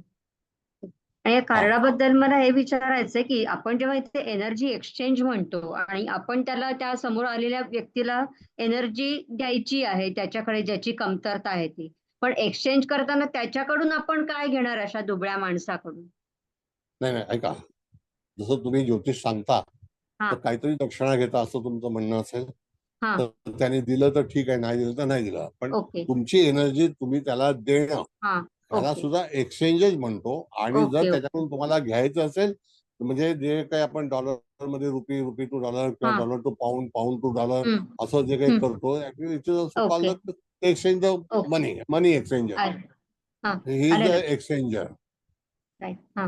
आणि या हा, कार्डाबद्दल मला हे विचारायचंय की आपण जेव्हा इथे एनर्जी एक्सचेंज म्हणतो आणि आपण त्याला त्या समोर आलेल्या व्यक्तीला एनर्जी द्यायची आहे त्याच्याकडे ज्याची कमतरता आहे ती, पण एक्सचेंज करताना त्याच्याकडून आपण काय घेणार अशा दुबळ्या माणसाकडून? नाही नाही, ऐका, जसं तुम्ही ज्योतिष सांगता हा तर काहीतरी दक्षिणा घेता असं तुमचं म्हणणं असेल हा तर त्याने दिलं तर ठीक आहे, नाही दिलं तर नाही दिलं. पण ओके. तुमची एनर्जी तुम्ही त्याला देणं हा ह्याला ओके सुद्धा एक्सचेंजच म्हणतो. आणि जर ओके ओके. त्याच्याकडून तुम्हाला घ्यायचं असेल म्हणजे जे काही आपण डॉलरमध्ये रुपी, रुपी टू डॉलर किंवा हा dollar to pound, pound to dollar hmm असं जे काही हम्म करतो it's okay called the exchange the okay. Money, money exchanger. हा ही इज आलं द लक्षात. एक्सचेंजर. राईट. हा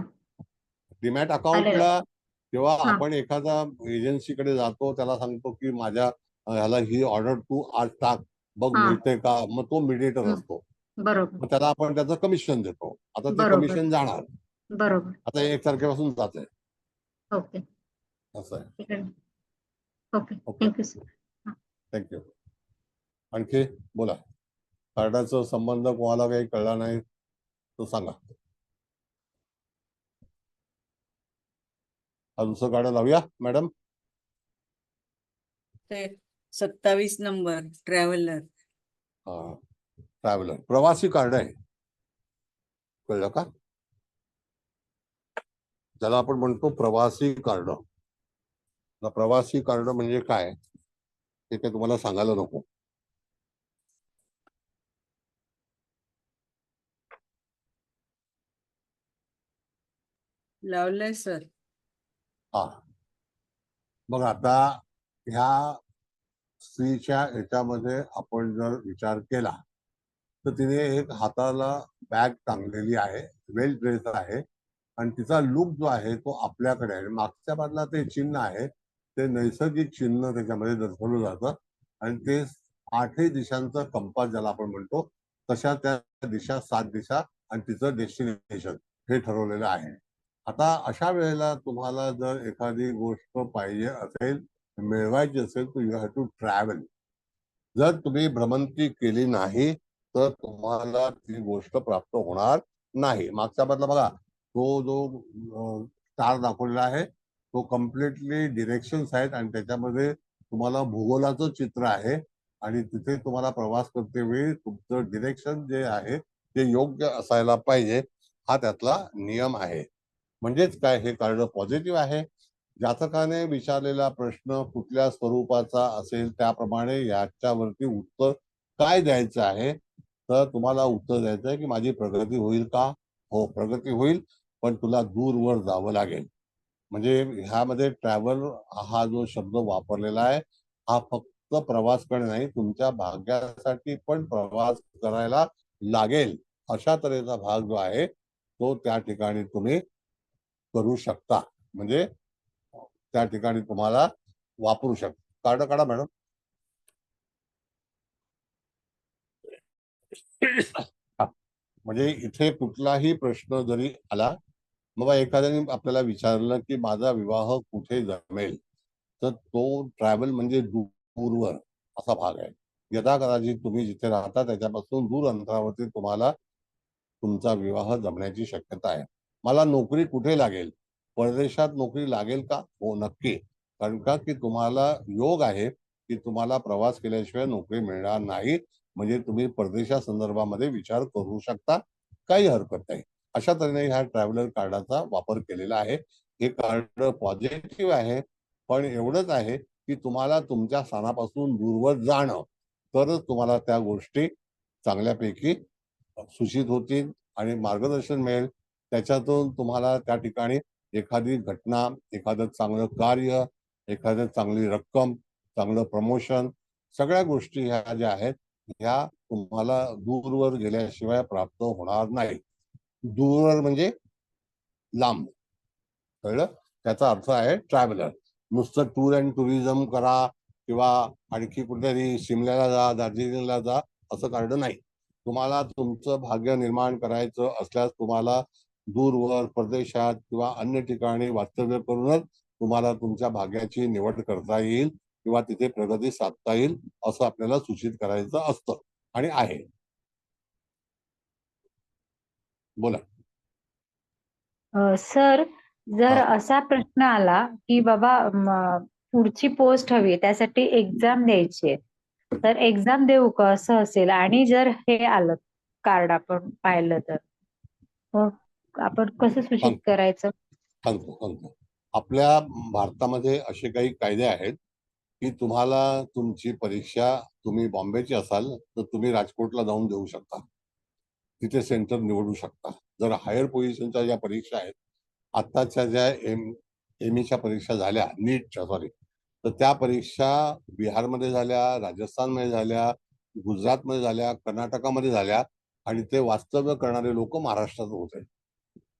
डीमॅट आलं अकाउंटला लक्षात. जेव्हा हा आपण एखादा एजन्सीकडे जातो त्याला सांगतो की माझ्या ह्याला ही ऑर्डर तू आज टाक, बघ हा मिळते का, मग तो मीडिएटर हम्म असतो. बरोबर मग त्याला आपण त्याचं कमिशन देतो. आता ते बरोबर कमिशन जाणार, बरोबर. आता 1 तारखेपासून जात आहे. ओके. असं आहे. ठीक आहे. Okay okay, thank you sir. Thank you. आणखी बोला. कार्डाचा संबंध कोणाला काही कळला नाही तो सांगा. हा दुसरं कार्ड लावूया मॅडम. ते 27 नंबर ट्रॅव्हलर. हा, ट्रॅव्हलर प्रवासी कार्ड आहे, कळलं का? ज्याला आपण म्हणतो प्रवासी कार्ड. प्रवासी कार्ड म्हणजे काय हे काही तुम्हाला सांगायला नको. लावलंय सर. हा, बघा आता ह्या स्त्रीच्या ह्याच्यामध्ये आपण जर विचार केला तर तिने एक हाताला बॅग टांगलेली आहे, वेल ड्रेस आहे आणि तिचा लुक जो आहे तो आपल्याकडे आहे. मागच्या बाजूला ते चिन्ह आहे, ते नैसर्गिक चिन्ह त्याच्यामध्ये दर्शवलं जातं आणि ते 8ही दिशांचं कंपास ज्याला आपण म्हणतो तशा त्या दिशा, 7 दिशा आणि तिचं डेस्टिनेशन हे ठरवलेलं आहे. आता अशा वेळेला तुम्हाला जर एखादी गोष्ट पाहिजे असेल, मिळवायची असेल तर यू हॅव टू ट्रॅव्हल. जर तुम्ही भ्रमंती केली नाही तर तुम्हाला ती गोष्ट प्राप्त होणार नाही. मागच्या बाजूला बघा, तो जो स्टार दाखवलेला आहे तो कम्प्लिटली डिरेक्शन्स आहेत आणि त्याच्यामध्ये तुम्हाला भूगोलाचं चित्र आहे आणि तिथे तुम्हाला प्रवास करते वेळी तुमचं डिरेक्शन जे आहे ते योग्य असायला पाहिजे, हा त्यातला नियम आहे. म्हणजेच काय, हे कार्ड पॉझिटिव्ह आहे. जातकाने विचारलेला प्रश्न कुठल्या स्वरूपाचा असेल त्याप्रमाणे याच्यावरती उत्तर काय द्यायचं आहे. तर तुम्हाला उत्तर द्यायचं आहे की माझी प्रगती होईल का? हो, प्रगती होईल, पण तुला दूरवर जावं लागेल. म्हणजे ह्यामध्ये ट्रॅव्हल हा जो शब्द वापरलेला आहे हा फक्त प्रवास करणे नाही, तुमच्या भाग्यासाठी पण प्रवास करायला लागेल अशा तऱ्हेचा भाग जो आहे तो त्या ठिकाणी तुम्ही करू शकता. म्हणजे त्या ठिकाणी तुम्हाला वापरू शकता. कार्ड काढा मॅडम. म्हणजे इथे कुठलाही प्रश्न जरी आला, मग एखाद्याने आपल्याला विचारलं की माझा विवाह कुठे जमेल, तर तो ट्रॅव्हल म्हणजे दूरवर असा भाग आहे. यदा कदाचित तुम्ही जिथे राहता त्याच्यापासून दूर अंतरावरती तुम्हाला तुमचा विवाह जमण्याची शक्यता आहे. मला नोकरी कुठे लागेल? परदेशात नोकरी लागेल का? हो, नक्की. कारण का की तुम्हाला योग आहे की तुम्हाला प्रवास केल्याशिवाय नोकरी मिळणार नाही. म्हणजे तुम्ही परदेशा संदर्भामध्ये विचार करू शकता, काही हरकत नाही. अशा तऱ्हेने ह्या ट्रॅव्हलर कार्डाचा वापर केलेला आहे. हे कार्ड पॉझिटिव्ह आहे, पण एवढंच आहे की तुम्हाला तुमच्या स्थानापासून दूरवर जाणं, तरच तुम्हाला त्या गोष्टी चांगल्यापैकी सूचित होतील आणि मार्गदर्शन मिळेल. त्याच्यातून तुम्हाला त्या ठिकाणी एखादी घटना, एखादं चांगलं कार्य, एखादं चांगली रक्कम, चांगलं प्रमोशन, सगळ्या गोष्टी ह्या ज्या आहेत ह्या तुम्हाला दूरवर गेल्याशिवाय प्राप्त होणार नाही. दूरवर म्हणजे लांब, कळलं? त्याचा अर्थ आहे ट्रॅव्हलर. नुसतं टूर अँड टुरिझम करा किंवा आणखी कुठेतरी शिमल्याला जा, दार्जिलिंगला जा असं कार्ड नाही. तुम्हाला तुमचं भाग्य निर्माण करायचं असल्यास तुम्हाला दूरवर, परदेशात किंवा अन्य ठिकाणी वास्तव्य करूनच तुम्हाला तुमच्या भाग्याची निवड करता येईल किंवा तिथे प्रगती साधता येईल असं आपल्याला सूचित करायचं असतं आणि आहे. बोला. सर, जर हा. असा प्रश्न आला की बाबा पुढची पोस्ट हवी, त्यासाठी एक्झाम द्यायची आहे, तर एक्झाम देऊ का असं असेल, आणि जर हे आलं कार्ड आपण पाहिलं तर मग आपण कसं सूचित करायचं? सांगतो. आपल्या भारतामध्ये असे काही कायदे आहेत की तुम्हाला तुमची परीक्षा, तुम्ही बॉम्बेची असाल तर तुम्ही राजकोटला जाऊन देऊ शकता, तिथे सेंटर निवडू शकता. जर हायर पोझिशनच्या ज्या परीक्षा आहेत, आत्ताच्या ज्या एमईच्या परीक्षा झाल्या, नीटच्या सॉरी, तर त्या परीक्षा बिहारमध्ये झाल्या, राजस्थानमध्ये झाल्या, गुजरातमध्ये झाल्या, कर्नाटकामध्ये झाल्या आणि ते वास्तव्य करणारे लोक महाराष्ट्रात होते.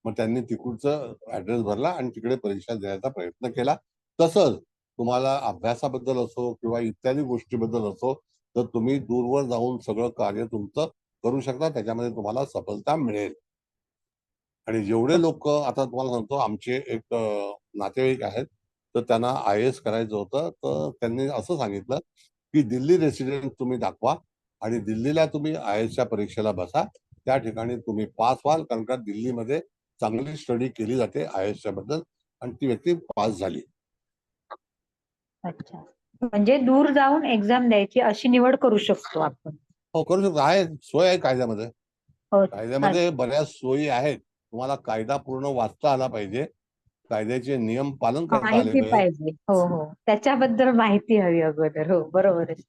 मग त्यांनी तिकडचं ऍड्रेस भरला आणि तिकडे परीक्षा देण्याचा प्रयत्न केला. तसंच तुम्हाला अभ्यासाबद्दल असो किंवा इत्यादी गोष्टीबद्दल असो तर तुम्ही दूरवर जाऊन सगळं कार्य तुमचं करू शकता, त्याच्यामध्ये तुम्हाला सफलता मिळेल. आणि जेवढे लोक, आता तुम्हाला सांगतो, आमचे एक नातेवाईक आहेत, तर त्यांना IAS करायचं होतं, तर त्यांनी असं सांगितलं की दिल्ली रेसिडेंट तुम्ही दाखवा आणि दिल्लीला तुम्ही IASच्या परीक्षेला बसा, त्या ठिकाणी तुम्ही पास व्हाल. कारण का दिल्लीमध्ये चांगली स्टडी केली जाते IASच्या बद्दल आणि ती व्यक्ती पास झाली. अच्छा, म्हणजे दूर जाऊन एक्झाम द्यायची अशी निवड करू शकतो आपण? हो, करू शकतो. आहे, सोय आहे कायद्यामध्ये. हो, कायद्यामध्ये बऱ्याच सोयी आहेत. तुम्हाला कायदा पूर्ण वाचता आला पाहिजे, कायद्याचे नियम पालन करता आले माहिती पाहिजे. पाहिजे. हो, त्याच्याबद्दल माहिती हवी अगोदर. हो, बरोबर आहे.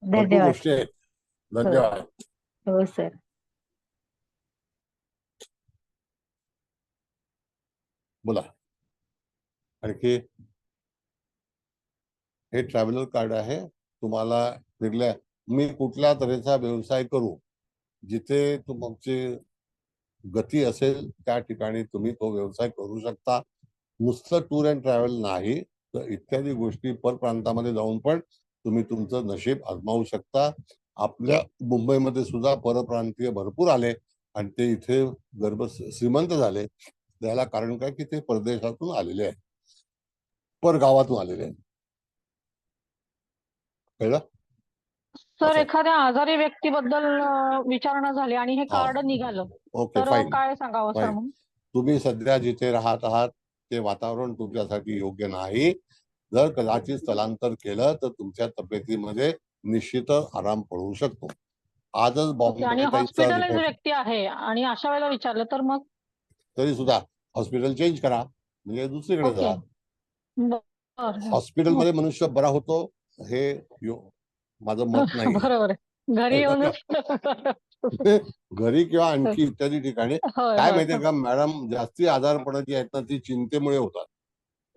भरपूर धन्यवाद. गोष्टी आहेत. धन्यवाद. हो सर. बोला आणखी. हे ट्रॅव्हलर कार्ड आहे. तुम्हाला मी कुठल्या तऱ्हेचा व्यवसाय करू, जिथे तुमची गती असेल त्या ठिकाणी तुम्ही तो व्यवसाय करू शकता. नुसतं टूर अँड ट्रॅव्हल नाही तर इत्यादी गोष्टी परप्रांतामध्ये जाऊन पण तुम्ही तुमचं नशीब आजमावू शकता. आपल्या मुंबईमध्ये सुद्धा परप्रांतीय भरपूर आले आणि ते इथे श्रीमंत झाले. त्याला कारण काय की ते परदेशातून आलेले आहे, परगावातून आलेले आहे. कळलं? सर, एखाद्या आजारी व्यक्तीबद्दल विचारणा झाली आणि हे कार्ड निघालं ओके, तर फाईन. काय सांगावं सर म्हणून? तुम्ही सध्या जिथे राहत आहात ते वातावरण तुमच्यासाठी योग्य नाही. जर कदाचित स्थलांतर केलं तर तुमच्या तब्येतीमध्ये निश्चितच आराम पडू शकतो. आजच आणि बॉम्बे हॉस्पिटलाइज रिपोर्ट व्यक्ती आहे आणि अशा वेळेला विचारलं तर मग? तरी सुद्धा हॉस्पिटल चेंज करा, म्हणजे दुसरीकडे ओके. जा. बरं. हॉस्पिटलमध्ये मनुष्य बरा होतो हे माझं मत नाही. बरोबर आहे. घरी येऊनच घरी किंवा आणखी इत्यादी ठिकाणी होय, काय होय. माहितीये का मॅडम, जास्ती आजारपणं जी आहेत ना ती चिंतेमुळे होतात.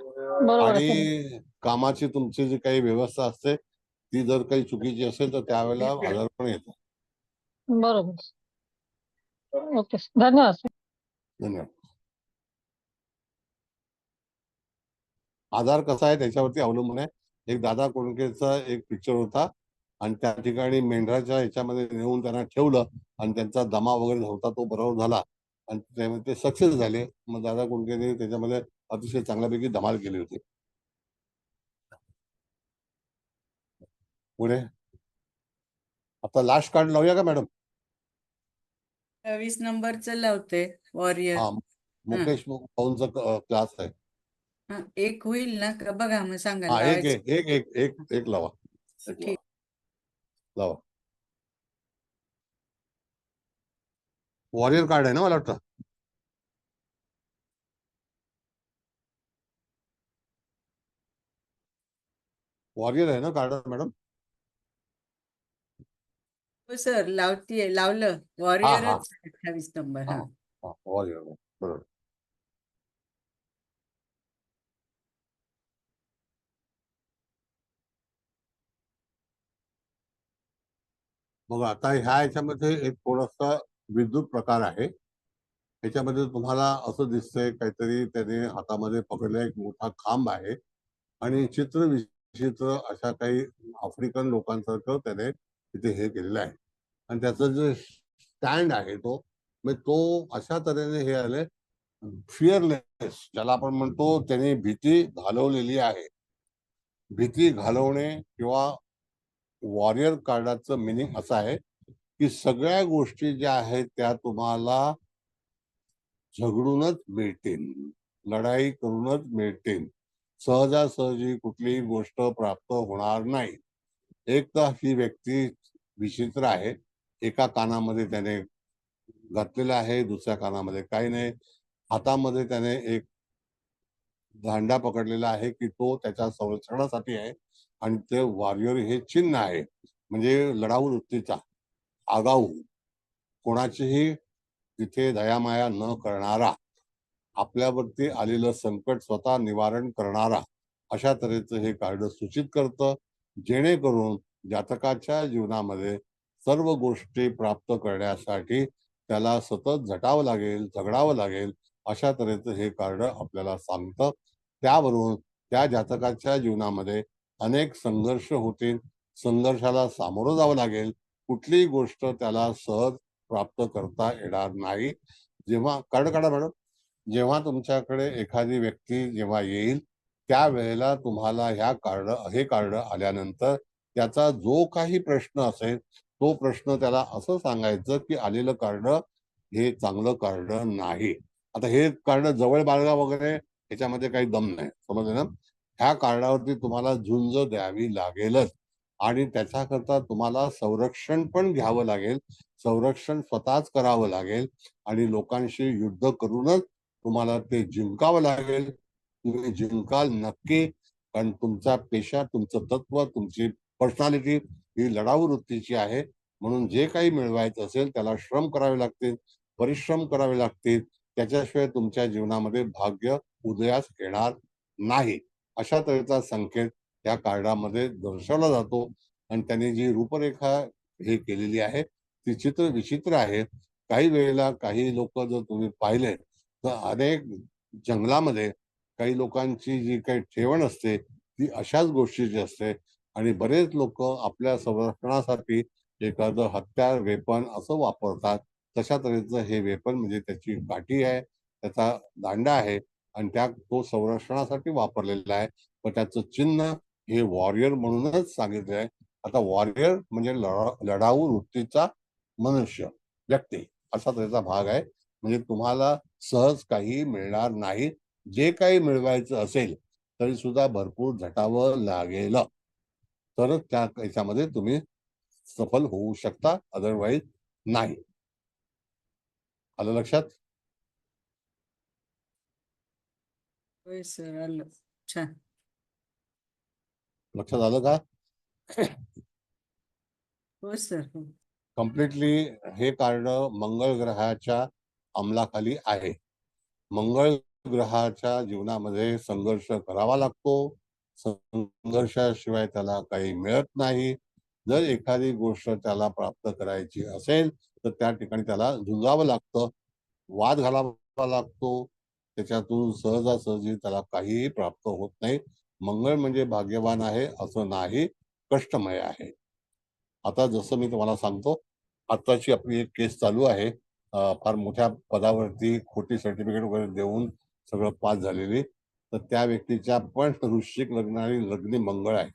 बरोबर आहे सर. आणि कामाची तुमची जी काही व्यवस्था असते ती जर काही चुकीची असेल तर त्यावेळेला आजारपण येतं. बरोबर. ओके, धन्यवाद सर. धन्यवाद. आजार कसा आहे त्याच्यावरती अवलंबून आहे. एक दादा कोंडकेचा एक पिक्चर होता आणि त्या ठिकाणी मेंढराच्या ह्याच्यामध्ये नेऊन त्यांना ठेवलं आणि त्यांचा दमा वगैरे होता तो बरोबर झाला आणि त्यामध्ये ते सक्सेस झाले. मग दादा कोंडकेने त्याच्यामध्ये अतिशय चांगल्यापैकी धमाल केली होती. पुढे आता लास्ट कार्ड लावूया का मॅडम? 20 नंबरचं लावते, वॉरियर. हा, मुकेश भाऊंचा क्लास आहे. एक होईल ना का बघा, मग सांगा हा, एक लावायचं. एक एक एक एक लावा. ठीक. लावा. वॉरियर कार्ड आहे ना मला वाटतं. वॉरियर आहे ना कार्ड मॅडम? हो सर, लावतीये, लावलं. वॉरियरच 28 नंबर. हा, वॉरियर बरोबर. बघा आता ह्या याच्यामध्ये एक थोडासा विद्युत प्रकार आहे. ह्याच्यामध्ये तुम्हाला असं दिसतंय काहीतरी त्याने हातामध्ये पकडलेला एक मोठा खांब आहे आणि चित्र विचित्र अशा काही आफ्रिकन लोकांसारखं त्याने तिथे हे केलेलं आहे आणि त्याचं जे स्टँड आहे तो अशा तऱ्हेने हे आले फिअरलेस, ज्याला आपण म्हणतो त्याने भीती घालवलेली आहे. भीती घालवणे किंवा वॉरियर कार्डाचं मिनिंग असं आहे की सगळ्या गोष्टी ज्या आहेत त्या तुम्हाला झगडूनच मिळतील, लढाई करूनच मिळतील. सहजासहजी कुठलीही गोष्ट प्राप्त होणार नाही. एक तर ही व्यक्ती विचित्र आहे. एका कानामध्ये त्याने घातलेलं आहे, दुसऱ्या कानामध्ये काही नाही. हातामध्ये त्याने एक दांडा पकडलेला आहे की तो त्याच्या संरक्षणासाठी आहे आणि ते वॉरियर हे चिन्ह आहे, म्हणजे लढाऊ वृत्तीचा, आगाऊ, कोणाचीही तिथे दयामाया न करणारा, आपल्यावरती आलेलं संकट स्वतः निवारण करणारा, अशा तऱ्हेचं हे कार्ड सूचित करतं. जेणेकरून जातकाच्या जीवनामध्ये सर्व गोष्टी प्राप्त करण्यासाठी त्याला सतत झटावं लागेल, झगडावं लागेल, अशा तऱ्हेचं हे कार्ड आपल्याला सांगतं. त्यावरून त्या जातकाच्या जीवनामध्ये अनेक संघर्ष होतील, संघर्षाला सामोरं जावं लागेल, कुठलीही गोष्ट त्याला सहज प्राप्त करता येणार नाही. जेव्हा कार्ड काढा मॅडम, जेव्हा तुमच्याकडे एखादी व्यक्ती जेव्हा येईल त्यावेळेला तुम्हाला हे कार्ड आल्यानंतर त्याचा जो काही प्रश्न असेल तो प्रश्न त्याला असं सांगायचं की आलेलं कार्ड हे चांगलं कार्ड नाही. आता हे कार्ड जवळ बाळगा वगैरे ह्याच्यामध्ये काही दम नाही, समजलं ना. ह्या कार्डावरती तुम्हाला झुंज द्यावी लागेलच आणि त्याच्याकरता तुम्हाला संरक्षण पण घ्यावं लागेल, संरक्षण स्वतःच करावं लागेल आणि लोकांशी युद्ध करूनच तुम्हाला ते जिंकावं लागेल. तुम्ही जिंकाल नक्की, कारण तुमचा पेशा, तुमचं तत्व, तुमची पर्सनॅलिटी ही लढाऊ वृत्तीची आहे. म्हणून जे काही मिळवायचं असेल त्याला श्रम करावे लागतील, परिश्रम करावे लागतील. त्याच्याशिवाय तुमच्या जीवनामध्ये भाग्य उदयास येणार नाही. अशा तऱ्हेचा संकेत त्या कार्डामध्ये दर्शवला जातो. आणि त्यांनी जी रूपरेखा हे केलेली आहे ती चित्र विचित्र आहे. काही वेळेला काही लोक जर तुम्ही पाहिले तर अनेक जंगलामध्ये काही लोकांची जी काही ठेवण असते ती अशाच गोष्टीची असते. आणि बरेच लोक आपल्या संरक्षणासाठी एखादं हत्यार वेपन असं वापरतात. तशा तऱ्हेचं हे वेपन म्हणजे त्याची काठी आहे, त्याचा दांडा आहे आणि तो संरक्षणासाठी वापरलेला आहे. पण त्याचं चिन्ह हे वॉरियर म्हणूनच सांगितलं आहे. आता वॉरियर म्हणजे लढाऊ वृत्तीचा मनुष्य व्यक्ती असा त्याचा भाग आहे. म्हणजे तुम्हाला सहज काही मिळणार नाही. जे काही मिळवायचं असेल तरी सुद्धा भरपूर झटावं लागेल तरच त्या याच्यामध्ये तुम्ही सफल होऊ शकता, अदरवाईज नाही. आलं लक्षात? होय सर, आलं. छान. लक्षात आलं का? हो सर, हो. कम्प्लिटली हे कार्ड मंगळ ग्रहाच्या अंमलाखाली आहे. मंगळ ग्रहाच्या जीवनामध्ये संघर्ष करावा लागतो. संघर्षाशिवाय त्याला काही मिळत नाही. जर एखादी गोष्ट त्याला प्राप्त करायची असेल तर त्या ठिकाणी त्याला झुंजावं लागतं, वाद घालावा लागतो. त्याच्यातून सहजासहजी त्याला काहीही प्राप्त होत नाही. मंगळ म्हणजे भाग्यवान आहे असं नाही, कष्टमय आहे. आता जसं मी तुम्हाला सांगतो, आताची आपली एक केस चालू आहे. फार मोठ्या पदावरती खोटी सर्टिफिकेट वगैरे देऊन सगळं पास झालेली. तर त्या व्यक्तीच्या पण वृश्चिक लग्न आणि लग्नी मंगळ आहे.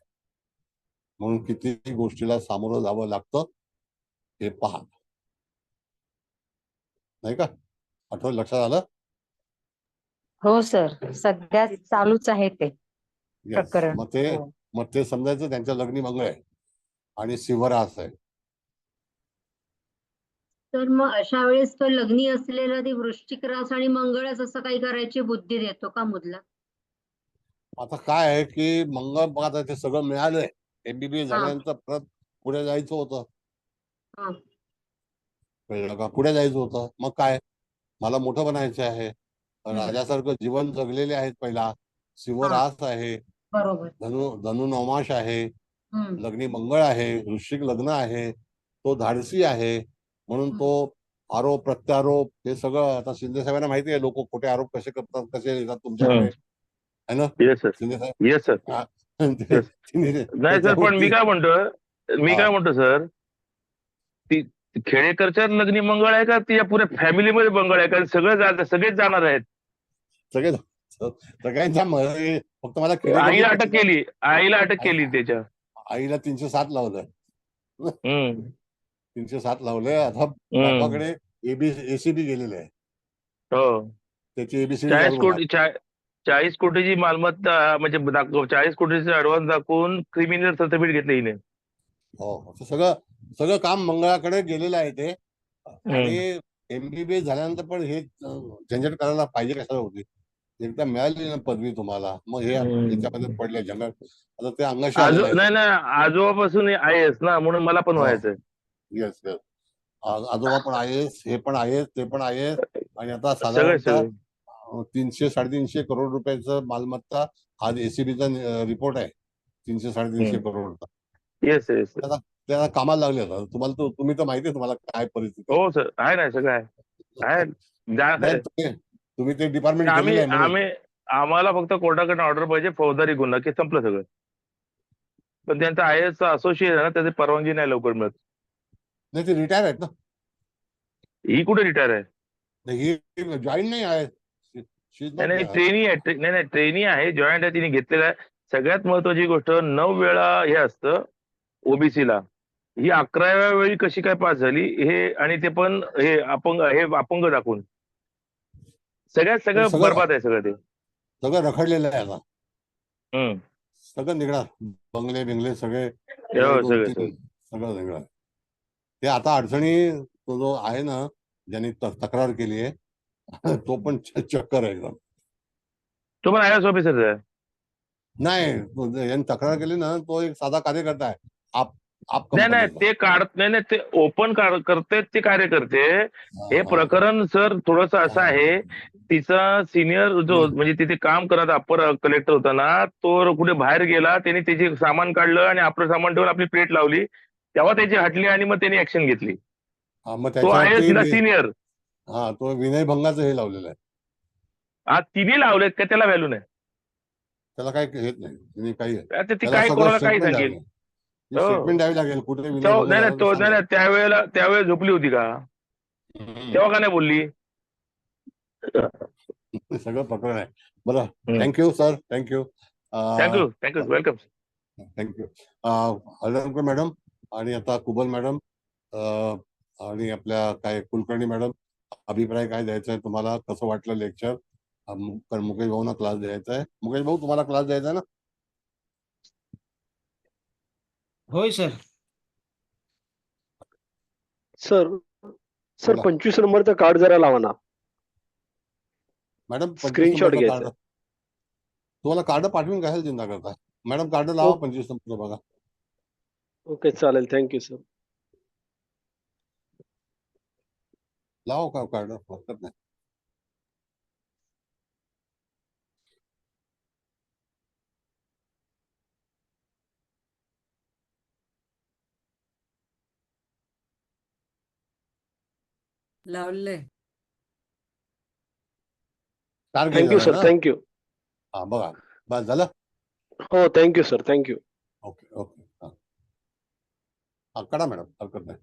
म्हणून किती गोष्टीला सामोरं जावं लागतं हे पहा, नाही का? आठवण लक्षात आलं? हो सर, सध्या चालूच आहे ते Yes. प्रकरण. मग हो. ते समजायचं त्यांच्या लग्नी मंगळ आहे आणि शिवरास आहे. तर मग अशा वेळेस तो लग्नी असलेला ती वृश्चिक रास आणि मंगळच असं काही करायची बुद्धी देतो का मुदला? आता काय आहे की मंगळ बघा, आता ते सगळं मिळालंय. MBBS हा झाल्यानंतर परत पुढे जायचं होतं. हा कळलं का? पुढे जायचं होतं. मग काय, मला मोठं बनायचं आहे. हम्म, राजासारखं जीवन जगलेले आहेत. पहिला हा शिवरास आहे, बरोबर. धनु नवमाश आहे, हम्म, लग्नी मंगळ आहे, वृश्चिक लग्न आहे. तो धाडसी आहे म्हणून हम्म, तो आरोप प्रत्यारोप हे सगळं. आता शिंदे साहेबांना माहिती आहे लोक खोटे आरोप कसे करतात, कसे येतात तुमच्याकडे, है ना? येस सर, शिंदे साहेब येस सर, हा, येस. नाही सर, पण मी त्याच्यावरती काय म्हणतो सर, ती खेडेकरच्या लग्नी मंगळ आहे का ती पुऱ्या फॅमिलीमध्ये मंगळ आहे का? सगळेच जाणार आहेत. सगळे सगळ्यांच्या फक्त मला आईला अटक केली त्याच्या. आईला 307 लावलं. हम्म 307 लावलंय. आता बापाकडे ACB गेलेले आहे. हो, त्याची एबीसी 40 कोटीची मालमत्ता म्हणजे 40 कोटीचा ऍडव्हान्स दाखवून क्रिमिनल सर्टिफिकेट घेतलं हिने. हो, सगळं काम मंगळाकडे गेलेलं आहे ते. आणि MBBS झाल्यानंतर पण हे झंझट करायला पाहिजे कशाला होती? एकदा मिळाली ना पदवी तुम्हाला, मग हे याच्यामध्ये पडले जंगल. आता ते अंगाशी आलेलं आहे. नाही आजोबापासून आहेस ना, म्हणून मला पण व्हायचंय. येस येस, आजोबा पण आहेस, हे पण आहेस, ते पण आहेस. आणि आता सगळे साधारणतः 300-350 करोड रुपयाचं मालमत्ता आज ACBचा रिपोर्ट आहे. 300-350 करोडचा. Yes yes. त्याला कामाला लागले आता. तुम्ही तर माहिती आहे तुम्हाला काय परिस्थिती. हो सर, आहे ना, सगळं आहे. तुम्ही ते डिपार्टमेंट केलेलं आहे म्हणून. आम्हाला फक्त कोर्टाकडनं ऑर्डर पाहिजे, फौजदारी गुन्हा की संपलं सगळं. पण त्यांचा IAS असोसिएट आहे ना, त्याची परवानगी नाही लवकर मिळत. नाही, ते रिटायर आहेत ना. ही कुठे रिटायर आहे? ही जॉईन नाही आहे. नाही ट्रेनी आहे. नाही ट्रेनी आहे, जॉईंट आहे, तिने घेतलेला आहे. सगळ्यात महत्वाची गोष्ट 9 वेळा हे असतं ओबीसीला. ही 11व्या वेळी कशी काय पास झाली हे, आणि ते पण हे अपंग दाखवून. सगळं बरबाद आहे सगळं. ते सगळं रखडलेलं आहे आता. सगळं निघणार, बंगले सगळे सगळं निघणार. ते आता अडचणी तो जो आहे ना ज्यांनी तक्रार केली आहे तो पण चक्कर आहे एकदम. तो पण IAS ऑफिसर आहे? नाही, यांनी तक्रार केली ना, तो एक साधा कार्यकर्ता आहे. नाही ते ओपन करते ते कार्यकर्ते. हे प्रकरण सर थोडस असं आहे तिचा सिनियर जो म्हणजे तिथे काम करत अप्पर कलेक्टर होता ना, तो कुठे बाहेर गेला, त्याने त्याचे सामान काढलं आणि आपलं सामान ठेवून आपली प्लेट लावली, तेव्हा त्याची हटली आणि मग त्यांनी ऍक्शन घेतली. हा, मग तो आहे त्याच्यावरती तिला सिनियर. हा, तो विनयभंगाचं हे लावलेलं आहे. हा, तिने लावलेत का त्याला व्हॅल्यू नाही? त्याला काही घेत नाही, तिने काही आता ती त्याला काय सगळं कोणाला काही स्टेटमेंट सांगेल. द्यावी स्टेटमेंट द्यावी लागेल कुठे विनयभंग नाही झाला नाही ते तो नाही सांगावं. नाही त्यावेळेला झोपली होती का? तेव्हा का नाही बोलली? सगळं प्रकरण आहे. बरं, thank you sir, thank you thank you welcome. Thank you Haldankar madam आणि आता कुबल मॅडम आणि आपल्या काय कुलकर्णी मॅडम, अभिप्राय काय द्यायचा आहे तुम्हाला? कसं वाटलं लेक्चर? मुकेश भाऊना क्लास द्यायचा आहे. मुकेश भाऊ, तुम्हाला क्लास द्यायचा आहे ना? होय सर. सर 25 नंबरचं कार्ड जरा लावा ना. मॅडम 25 स्क्रीनशॉट नंबरचं घ्यायचं. कार्ड तुम्हाला कार्ड पाठवून काय चिंता करता? मॅडम कार्ड लावा 25 नंबरचं बघा. ओके चालेल, थँक्यू सर. लावा का कार्ड, हरकत नाही. लावलंय. कार्ड थँक्यू घेणार सर, आहे ना? थँक्यू. हा, बघा बस झालं. हो, thank you sir, thank you. Okay okay, हा करा मॅडम, हरकत नाही.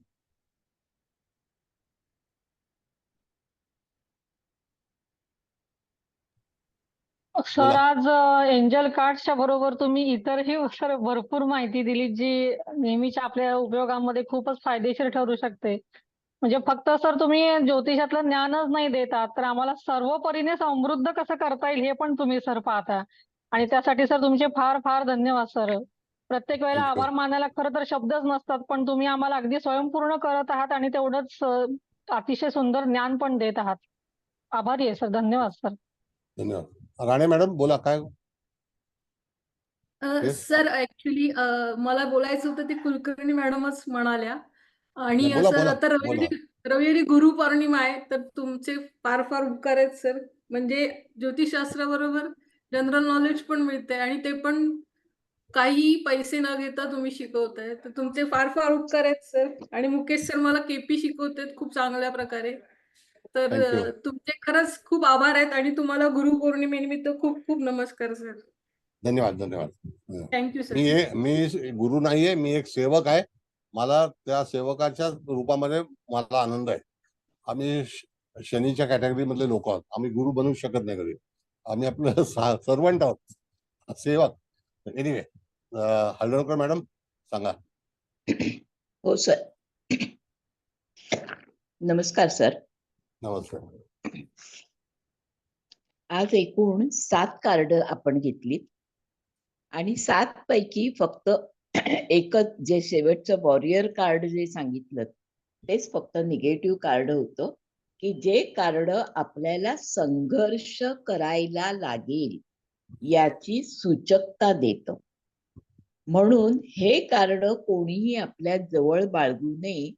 सर आज एंजल कार्ड्सच्या बरोबर तुम्ही इतरही सर भरपूर माहिती दिली जी नेहमीच्या आपल्या उपयोगामध्ये खूपच फायदेशीर ठरू शकते. म्हणजे फक्त सर तुम्ही ज्योतिषातलं ज्ञानच नाही देतात, तर आम्हाला सर्व परीने समृद्ध कसं करता येईल हे पण तुम्ही सर पाहता. आणि त्यासाठी सर तुमचे फार फार धन्यवाद सर. प्रत्येक वेळेला Thank you. आभार मानायला खरं तर शब्दच नसतात, पण तुम्ही आम्हाला अगदी स्वयंपूर्ण करत आहात आणि तेवढंच अतिशय सुंदर ज्ञान पण देत आहात. आभारी आहे सर. धन्यवाद सर. धन्यवाद. राणे मॅडम बोला, काय? Yes. सर ऍक्च्युली मला बोलायचं होतं ते कुलकर्णी मॅडमच म्हणाल्या. आणि नाही, बोला, सर बोला, आता रविवारी गुरुपौर्णिमा आहे, तर तुमचे फार फार उपकार आहेत सर. म्हणजे ज्योतिषशास्त्राबरोबर जनरल नॉलेज पण मिळते आणि ते पण काही पैसे न घेता तुम्ही शिकवताय, तर तुमचे फार फार उपकार आहेत सर. आणि मुकेश सर मला केपी शिकवतात खूप चांगल्या प्रकारे. तर Thank you. तुमचे खरंच खूप आभार आहेत आणि तुम्हाला गुरुपौर्णिमेनिमित्त खूप खूप नमस्कार सर. धन्यवाद धन्यवाद. Thank you sir. मी गुरु नाहीये, मी एक सेवक आहे. मला त्या सेवकाच्या रूपामध्ये मला आनंद आहे. आम्ही शनीच्या कॅटेगरी मधले लोक आहोत. आम्ही गुरु बनवू शकत नाही कधी. आम्ही आपलं सर्वंट आहोत, सेवक. एनिवे, हळदणकर मॅडम सांगा. हो सर. नमस्कार सर. नमस्कार. आज एकूण 7 कार्ड आपण घेतलीत आणि 7 पैकी फक्त एकच जे शेवटचं वॉरियर कार्ड जे सांगितलं तेच फक्त निगेटिव्ह कार्ड होतं, की जे कार्ड आपल्याला संघर्ष करायला लागेल याची सूचकता देतं. म्हणून हे कार्ड कोणीही आपल्या जवळ बाळगू नये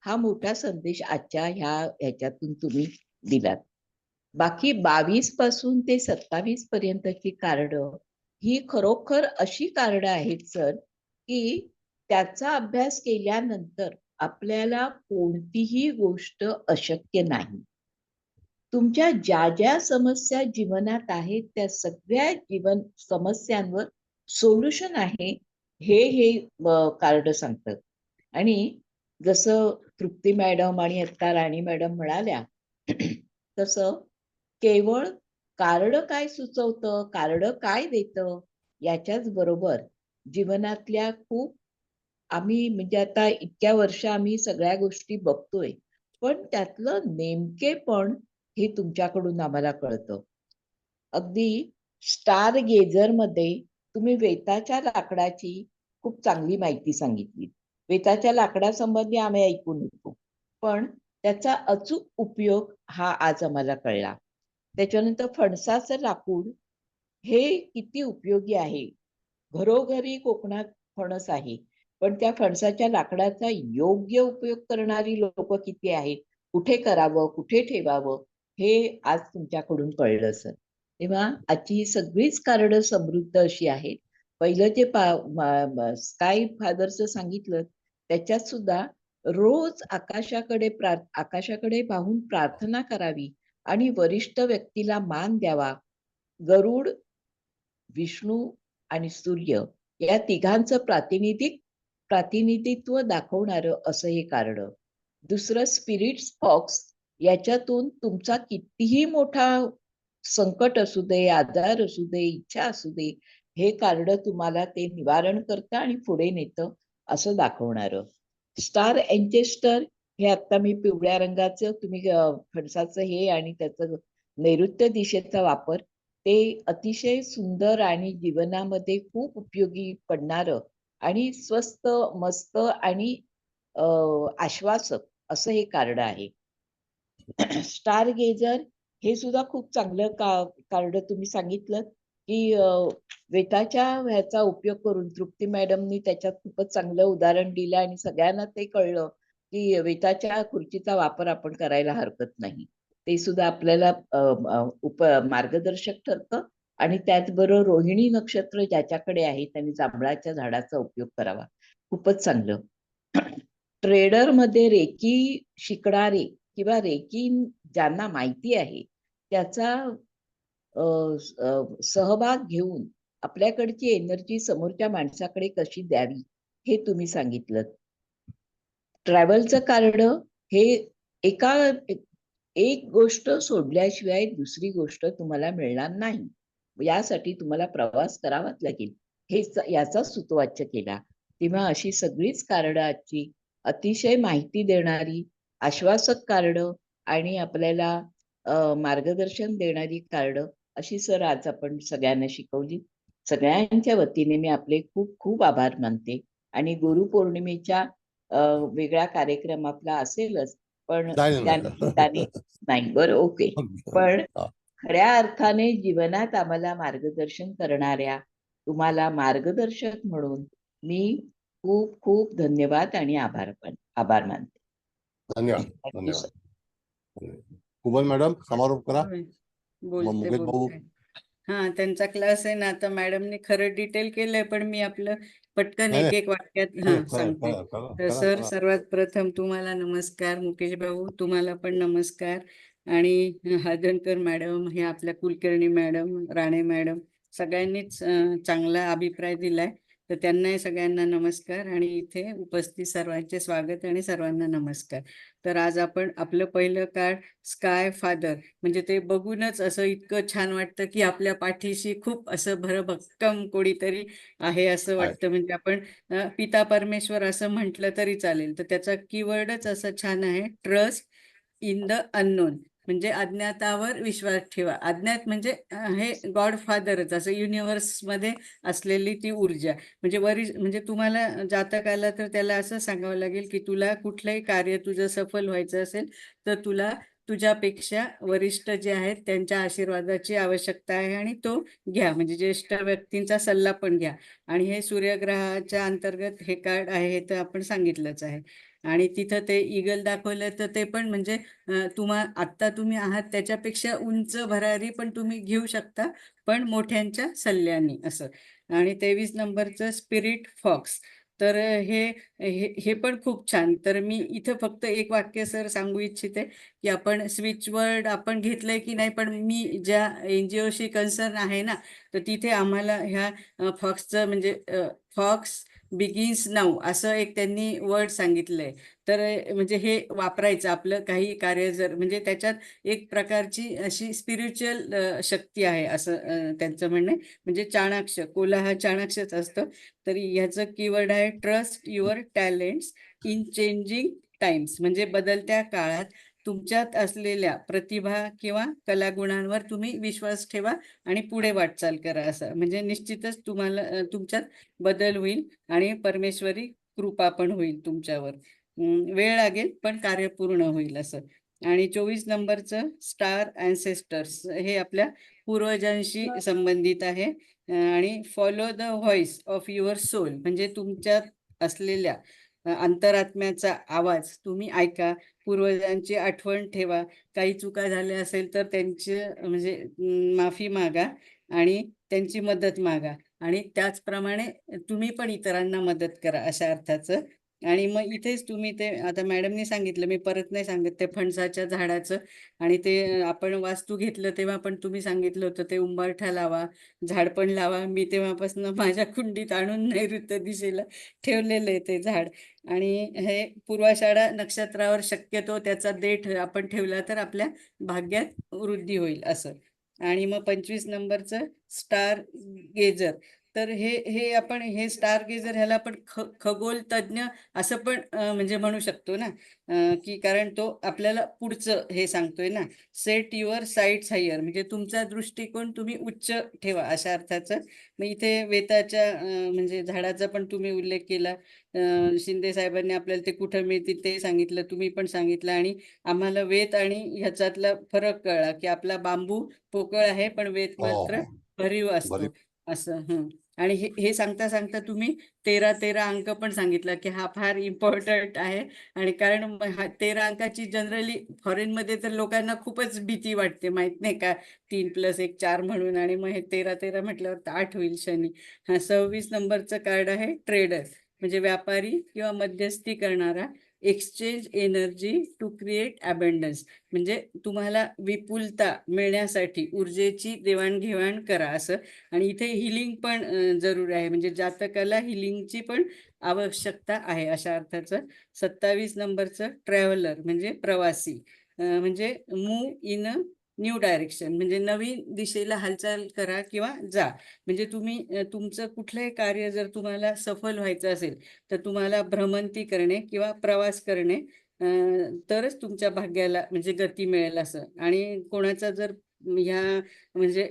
हा मोठा संदेश आजच्या ह्याच्यातून तुम्ही दिलात. बाकी 22 पासून ते 27 पर्यंतची कार्ड ही खरोखर अशी कार्ड आहेत सर, की त्याचा अभ्यास केल्यानंतर आपल्याला कोणतीही गोष्ट अशक्य नाही. तुमच्या ज्या ज्या समस्या जीवनात आहेत त्या सगळ्या जीवन समस्यांवर सोल्युशन आहे हे कार्ड सांगतं. आणि जसं तृप्ती मॅडम आणि आता राणी मॅडम म्हणाल्या तसं केवळ कार्ड काय सुचवतं, कार्ड काय देतं याच्याच बरोबर जीवनातल्या खूप आम्ही म्हणजे आता इतक्या वर्ष आम्ही सगळ्या गोष्टी बघतोय, पण त्यातलं नेमकेपण हे तुमच्याकडून आम्हाला कळतं. अगदी स्टार गेजर मध्ये तुम्ही वेताच्या लाकडाची खूप चांगली माहिती सांगितली. वेताच्या लाकडासंबंधी आम्ही ऐकून होतो, पण त्याचा अचूक उपयोग हा आज आम्हाला कळला. त्याच्यानंतर फणसाचं लाकूड हे किती उपयोगी आहे. घरोघरी कोकणात फणस आहे, पण त्या फणसाच्या लाकडाचा योग्य उपयोग करणारी लोक किती आहेत, कुठे करावं, कुठे ठेवावं हे आज तुमच्याकडून कळलं सर. तेव्हा आजची ही सगळीच कार्ड समृद्ध अशी आहेत. पहिलं जे स्काय फादरचं सांगितलं त्याच्यात सुद्धा रोज आकाशाकडे पाहून प्रार्थना करावी आणि वरिष्ठ व्यक्तीला मान द्यावा. गरुड, विष्णू आणि सूर्य या तिघांचं प्रातिनिधित्व दाखवणारं असं हे कार्ड. दुसरं स्पिरिट फॉक्स, याच्यातून तुमचा कितीही मोठा संकट असू दे, आजार असू दे, इच्छा असू दे, हे कार्ड तुम्हाला ते निवारण करतं आणि पुढे नेतं असं दाखवणारं. स्टार एंचेस्टर, हे आता मी पिवळ्या रंगाचं, तुम्ही फणसाचं हे आणि त्याचं नैऋत्य दिशेचा वापर, ते अतिशय सुंदर आणि जीवनामध्ये खूप उपयोगी पडणारं आणि स्वस्त, मस्त आणि आश्वासक असं हे कार्ड आहे. स्टार गेजर, हे सुद्धा खूप चांगलं कार्ड तुम्ही सांगितलं की वेताच्या ह्याचा उपयोग करून तृप्ती मॅडमनी त्याच्यात खूपच चांगलं उदाहरण दिलं आणि सगळ्यांना ते कळलं की वेताच्या खुर्चीचा वापर आपण करायला हरकत नाही. ते सुद्धा आपल्याला मार्गदर्शक ठरतं. आणि त्याचबरोबर रोहिणी नक्षत्र ज्याच्याकडे आहे त्यांनी जांभळाच्या झाडाचा उपयोग करावा. खूपच चांगलं. ट्रेडर मध्ये रेकी शिकणारे किंवा रेकी ज्यांना माहिती आहे त्याचा सहभाग घेऊन आपल्याकडची एनर्जी समोरच्या माणसाकडे कशी द्यावी हे तुम्ही सांगितलं. ट्रॅव्हलचं कार्ड हे एक गोष्ट सोडल्याशिवाय दुसरी गोष्ट तुम्हाला मिळणार नाही, यासाठी तुम्हाला प्रवास करावाच लागेल, हे याचा सुतोवाच्य केला. तेव्हा अशी सगळीच कार्ड आजची अतिशय माहिती देणारी, आश्वासक कार्ड आणि आपल्याला मार्गदर्शन देणारी कार्ड अशी सर आज आपण सगळ्यांना शिकवली. सगळ्यांच्या वतीने मी आपले खूप खूप आभार मानते. आणि गुरुपौर्णिमेच्या वेगळा कार्यक्रम आपला असेलच, पण त्यानिमित्ताने नाही, बरं, ओके, पण खऱ्या अर्थाने जीवनात आम्हाला मार्गदर्शन करणाऱ्या तुम्हाला मार्गदर्शक म्हणून मी खूप खूप धन्यवाद आणि आभार मानते. धन्यवाद. कुबल मॅडम समारोप करा. बोलते हा, त्यांचा क्लास आहे ना, आता मॅडमने खरं डिटेल केलंय, पण मी आपलं पटकन एक वाक्यात सांगते. तर सर, सर्वात प्रथम तुम्हाला नमस्कार. मुकेश भाऊ, तुम्हाला पण नमस्कार. आणि हादनकर मॅडम, हे आपल्या कुलकर्णी मॅडम, राणे मॅडम, सगळ्यांनीच चांगला अभिप्राय दिलाय, तर त्यांनाही सगळ्यांना नमस्कार. आणि इथे उपस्थित सर्वांचे स्वागत आणि सर्वांना नमस्कार. तर आज आपण आपलं पहिलं कार्ड स्काय फादर, म्हणजे ते बघूनच असं इतकं छान वाटतं की आपल्या पाठीशी खूप असं भरभक्कम कोणीतरी आहे असं वाटतं. म्हणजे आपण पिता परमेश्वर असं म्हटलं तरी चालेल. तर त्याचा कीवर्डच असं छान आहे, ट्रस्ट इन द अननोन, म्हणजे अज्ञातावर विश्वास ठेवा. अज्ञात म्हणजे हे गॉड फादरच, असं युनिव्हर्स मध्ये असलेली ती ऊर्जा. म्हणजे तुम्हाला जातक आला तर त्याला असं सांगावं लागेल की तुला कुठलंही कार्य तुझं सफल व्हायचं असेल तर तुला तुझ्यापेक्षा वरिष्ठ जे आहेत त्यांच्या आशीर्वादाची आवश्यकता आहे, आणि तो घ्या, म्हणजे ज्येष्ठ व्यक्तींचा सल्ला पण घ्या. आणि हे सूर्यग्रहाच्या अंतर्गत हे कार्ड आहे, हे तर आपण सांगितलंच आहे. आणि तिथं ते ईगल दाखवलं तर ते पण म्हणजे आत्ता तुम्ही आहात त्याच्यापेक्षा उंच भरारी पण तुम्ही घेऊ शकता, पण मोठ्यांच्या सल्ल्याने असं. आणि 23 नंबरचं स्पिरिट फॉक्स, तर हे पण खूप छान. तर मी इथं फक्त एक वाक्य सर सांगू इच्छिते की आपण स्विच वर्ड आपण घेतलंय की नाही, पण मी ज्या NGOशी कन्सर्न आहे ना, तर तिथे आम्हाला ह्या फॉक्सचं म्हणजे फॉक्स बिगिन्स नाऊ असं एक त्यांनी वर्ड सांगितलंय. तर म्हणजे हे वापरायचं आपलं काही कार्य जर, म्हणजे त्याच्यात एक प्रकारची अशी स्पिरिच्युअल शक्ती आहे असं त्यांचं म्हणणं आहे. म्हणजे चाणाक्ष, कोला हा चाणाक्षच असतं. तर ह्याचं कीवर्ड आहे trust your talents in changing times, म्हणजे बदलत्या काळात तुमच्यात असलेल्या प्रतिभा किंवा कलागुणांवर तुम्ही विश्वास ठेवा आणि पुढे वाटचाल करा. असं म्हणजे निश्चितच तुम्हाला तुमच्यात बदल होईल आणि परमेश्वरी कृपा पण होईल तुमच्यावर. वेळ लागेल पण कार्य पूर्ण होईल असं. आणि 24 नंबरचं स्टार अँसेस्टर्स, हे आपल्या पूर्वजांशी संबंधित आहे. आणि follow the voice of your soul, म्हणजे तुमच्यात असलेल्या अंतरात्म्याचा आवाज तुम्ही ऐका, पूर्वजांची आठवण ठेवा, काही चुका झाल्या असेल तर त्यांची म्हणजे माफी मागा आणि त्यांची मदत मागा आणि त्याचप्रमाणे तुम्ही पण इतरांना मदत करा अशा अर्थाचं. आणि मग इथेच तुम्ही ते आता मॅडमनी सांगितलं, मी परत नाही सांगत, ते फणसाच्या झाडाचं आणि ते आपण वास्तू घेतलं तेव्हा पण तुम्ही सांगितलं होतं ते उंबरठा लावा, झाड पण लावा. मी तेव्हापासून माझ्या कुंडीत आणून नैऋत्य दिशेला ठेवलेलं आहे ते झाड. आणि हे पूर्वाषाढा नक्षत्रावर शक्यतो त्याचा देठ आपण ठेवला तर आपल्या भाग्यात वृद्धी होईल असं. आणि मग 25 नंबरचं स्टार गेजर. तर हे आपण हे स्टार गेजर ह्याला आपण खगोल तज्ञ असं पण म्हणजे म्हणू शकतो ना, की कारण तो आपल्याला पुढचं हे सांगतोय ना, सेट युअर साईट्स हायर, म्हणजे तुमचा दृष्टिकोन तुम्ही उच्च ठेवा अशा अर्थाचं. मग इथे वेताच्या म्हणजे झाडाचा पण तुम्ही उल्लेख केला. शिंदे साहेबांनी आपल्याला ते कुठं मिळतील ते सांगितलं, तुम्ही पण सांगितलं आणि आम्हाला वेत आणि ह्याच्यातला फरक कळला की आपला बांबू पोकळ आहे पण वेत मात्र भरीव असतो असं. आणि हे सांगता सांगता तुम्ही 13 अंक पण सांगितला की हा फार इम्पॉर्टंट आहे. आणि कारण 13 अंकाची जनरली फॉरेनमध्ये तर लोकांना खूपच भीती वाटते, माहित नाही का, 3+1 4 म्हणून. आणि मग हे 13 म्हटल्यावर 8 होईल शनी. 26 नंबरचं कार्ड आहे ट्रेडर, म्हणजे व्यापारी किंवा मध्यस्थी करणारा. Exchange energy to create abundance, म्हणजे तुम्हाला विपुलता मिळण्यासाठी ऊर्जेची देवाणघेवाण करा असं. आणि इथे हिलिंग पण जरूर आहे, म्हणजे जातकाला हिलिंगची पण आवश्यकता आहे अशा अर्थाचं. 27 नंबरचं ट्रॅव्हलर, म्हणजे प्रवासी, म्हणजे move in a new direction, म्हणजे नवीन दिशेला हालचाल करा किंवा जा. म्हणजे तुम्ही तुमचं कुठलंही कार्य जर तुम्हाला सफल व्हायचं असेल तर तुम्हाला भ्रमंती करणे किंवा प्रवास करणे तरच तुमच्या भाग्याला म्हणजे गती मिळेल असं. आणि कोणाचा जर ह्या म्हणजे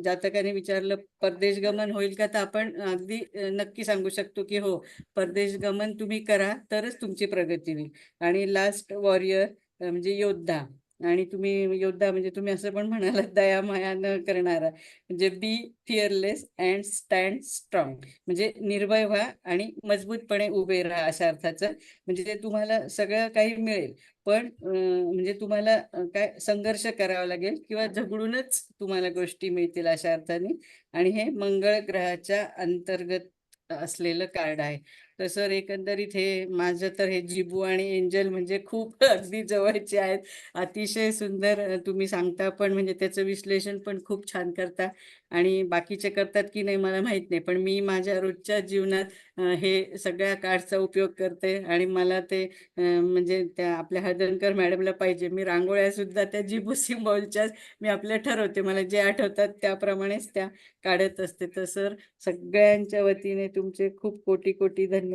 जातकाने विचारलं परदेश गमन होईल का, तर आपण अगदी नक्की सांगू शकतो की हो, परदेश गमन तुम्ही करा तरच तुमची प्रगती होईल. आणि लास्ट वॉरियर म्हणजे योद्धा, आणि तुम्ही योद्धा म्हणजे तुम्ही असं पण म्हणाला दयामाया न करणारा, म्हणजे बी फिअरलेस अँड स्टँड स्ट्रॉंग, म्हणजे निर्भय व्हा आणि मजबूतपणे उभे राहा अशा अर्थाचं. म्हणजे ते तुम्हाला सगळं काही मिळेल पण म्हणजे तुम्हाला काय संघर्ष करावा लागेल किंवा झगडूनच तुम्हाला गोष्टी मिळतील अशा अर्थाने. आणि हे मंगळ ग्रहाच्या अंतर्गत असलेलं कार्ड आहे. तर सर एकंदरीत हे माझं तर हे जिबू आणि एंजल म्हणजे खूप अगदी जवळचे आहेत. अतिशय सुंदर तुम्ही सांगता पण, म्हणजे त्याचं विश्लेषण पण खूप छान करता. आणि बाकीचे करतात की नाही मला माहित नाही, पण मी माझ्या रोजच्या जीवनात हे सगळ्या कार्डचा उपयोग करते. आणि मला ते म्हणजे त्या आपल्या हळदणकर मॅडमला पाहिजे, मी रांगोळ्या सुद्धा त्या जिबू सिम्बॉलच्याच मी आपल्या ठरवते, मला जे आठवतात त्याप्रमाणेच त्या काढत असते. तर सर सगळ्यांच्या वतीने तुमचे खूप कोटी कोटी धन्यवाद.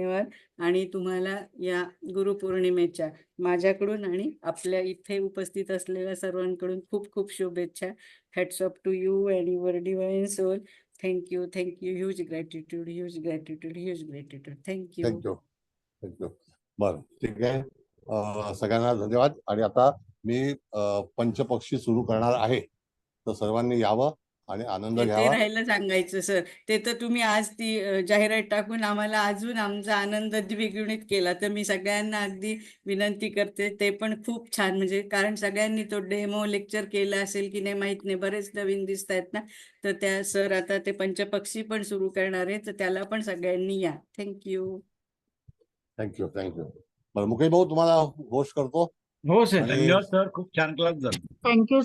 आणि तुम्हाला या गुरुपौर्णिमेच्या माझ्याकडून आणि आपल्या इथे उपस्थित असलेल्या सर्वांकडून खूप खूप शुभेच्छा. Hats off to you and your divine soul. Thank you, huge gratitude, huge gratitude, huge gratitude. Thank you. Thank you. बरं, ठीक आहे. सगळ्यांना धन्यवाद. आणि आता मी पंचपक्षी सुरू करणार आहे, तर सर्वांनी यावं आणि आनंद ते घ्यावा. राहायला सांगायचं सर, ते तर तुम्ही आज ती जाहिरात टाकून आम्हाला अजून आमचा आनंद द्विगुणित केला. तर मी सगळ्यांना अगदी विनंती करते, ते पण खूप छान, म्हणजे कारण सगळ्यांनी तो डेमो लेक्चर केला असेल की नाही माहित नाही, बरेच नवीन दिसत आहेत ना. तर त्या सर आता ते पंचपक्षी पण सुरू करणार आहे, तर त्याला पण सगळ्यांनी या. थँक्यू. बरं, मुकेश भाऊ तुम्हाला होस्ट करतो. हो सर, धन्यवाद सर, खूप छान क्लास झाला. थँक्यू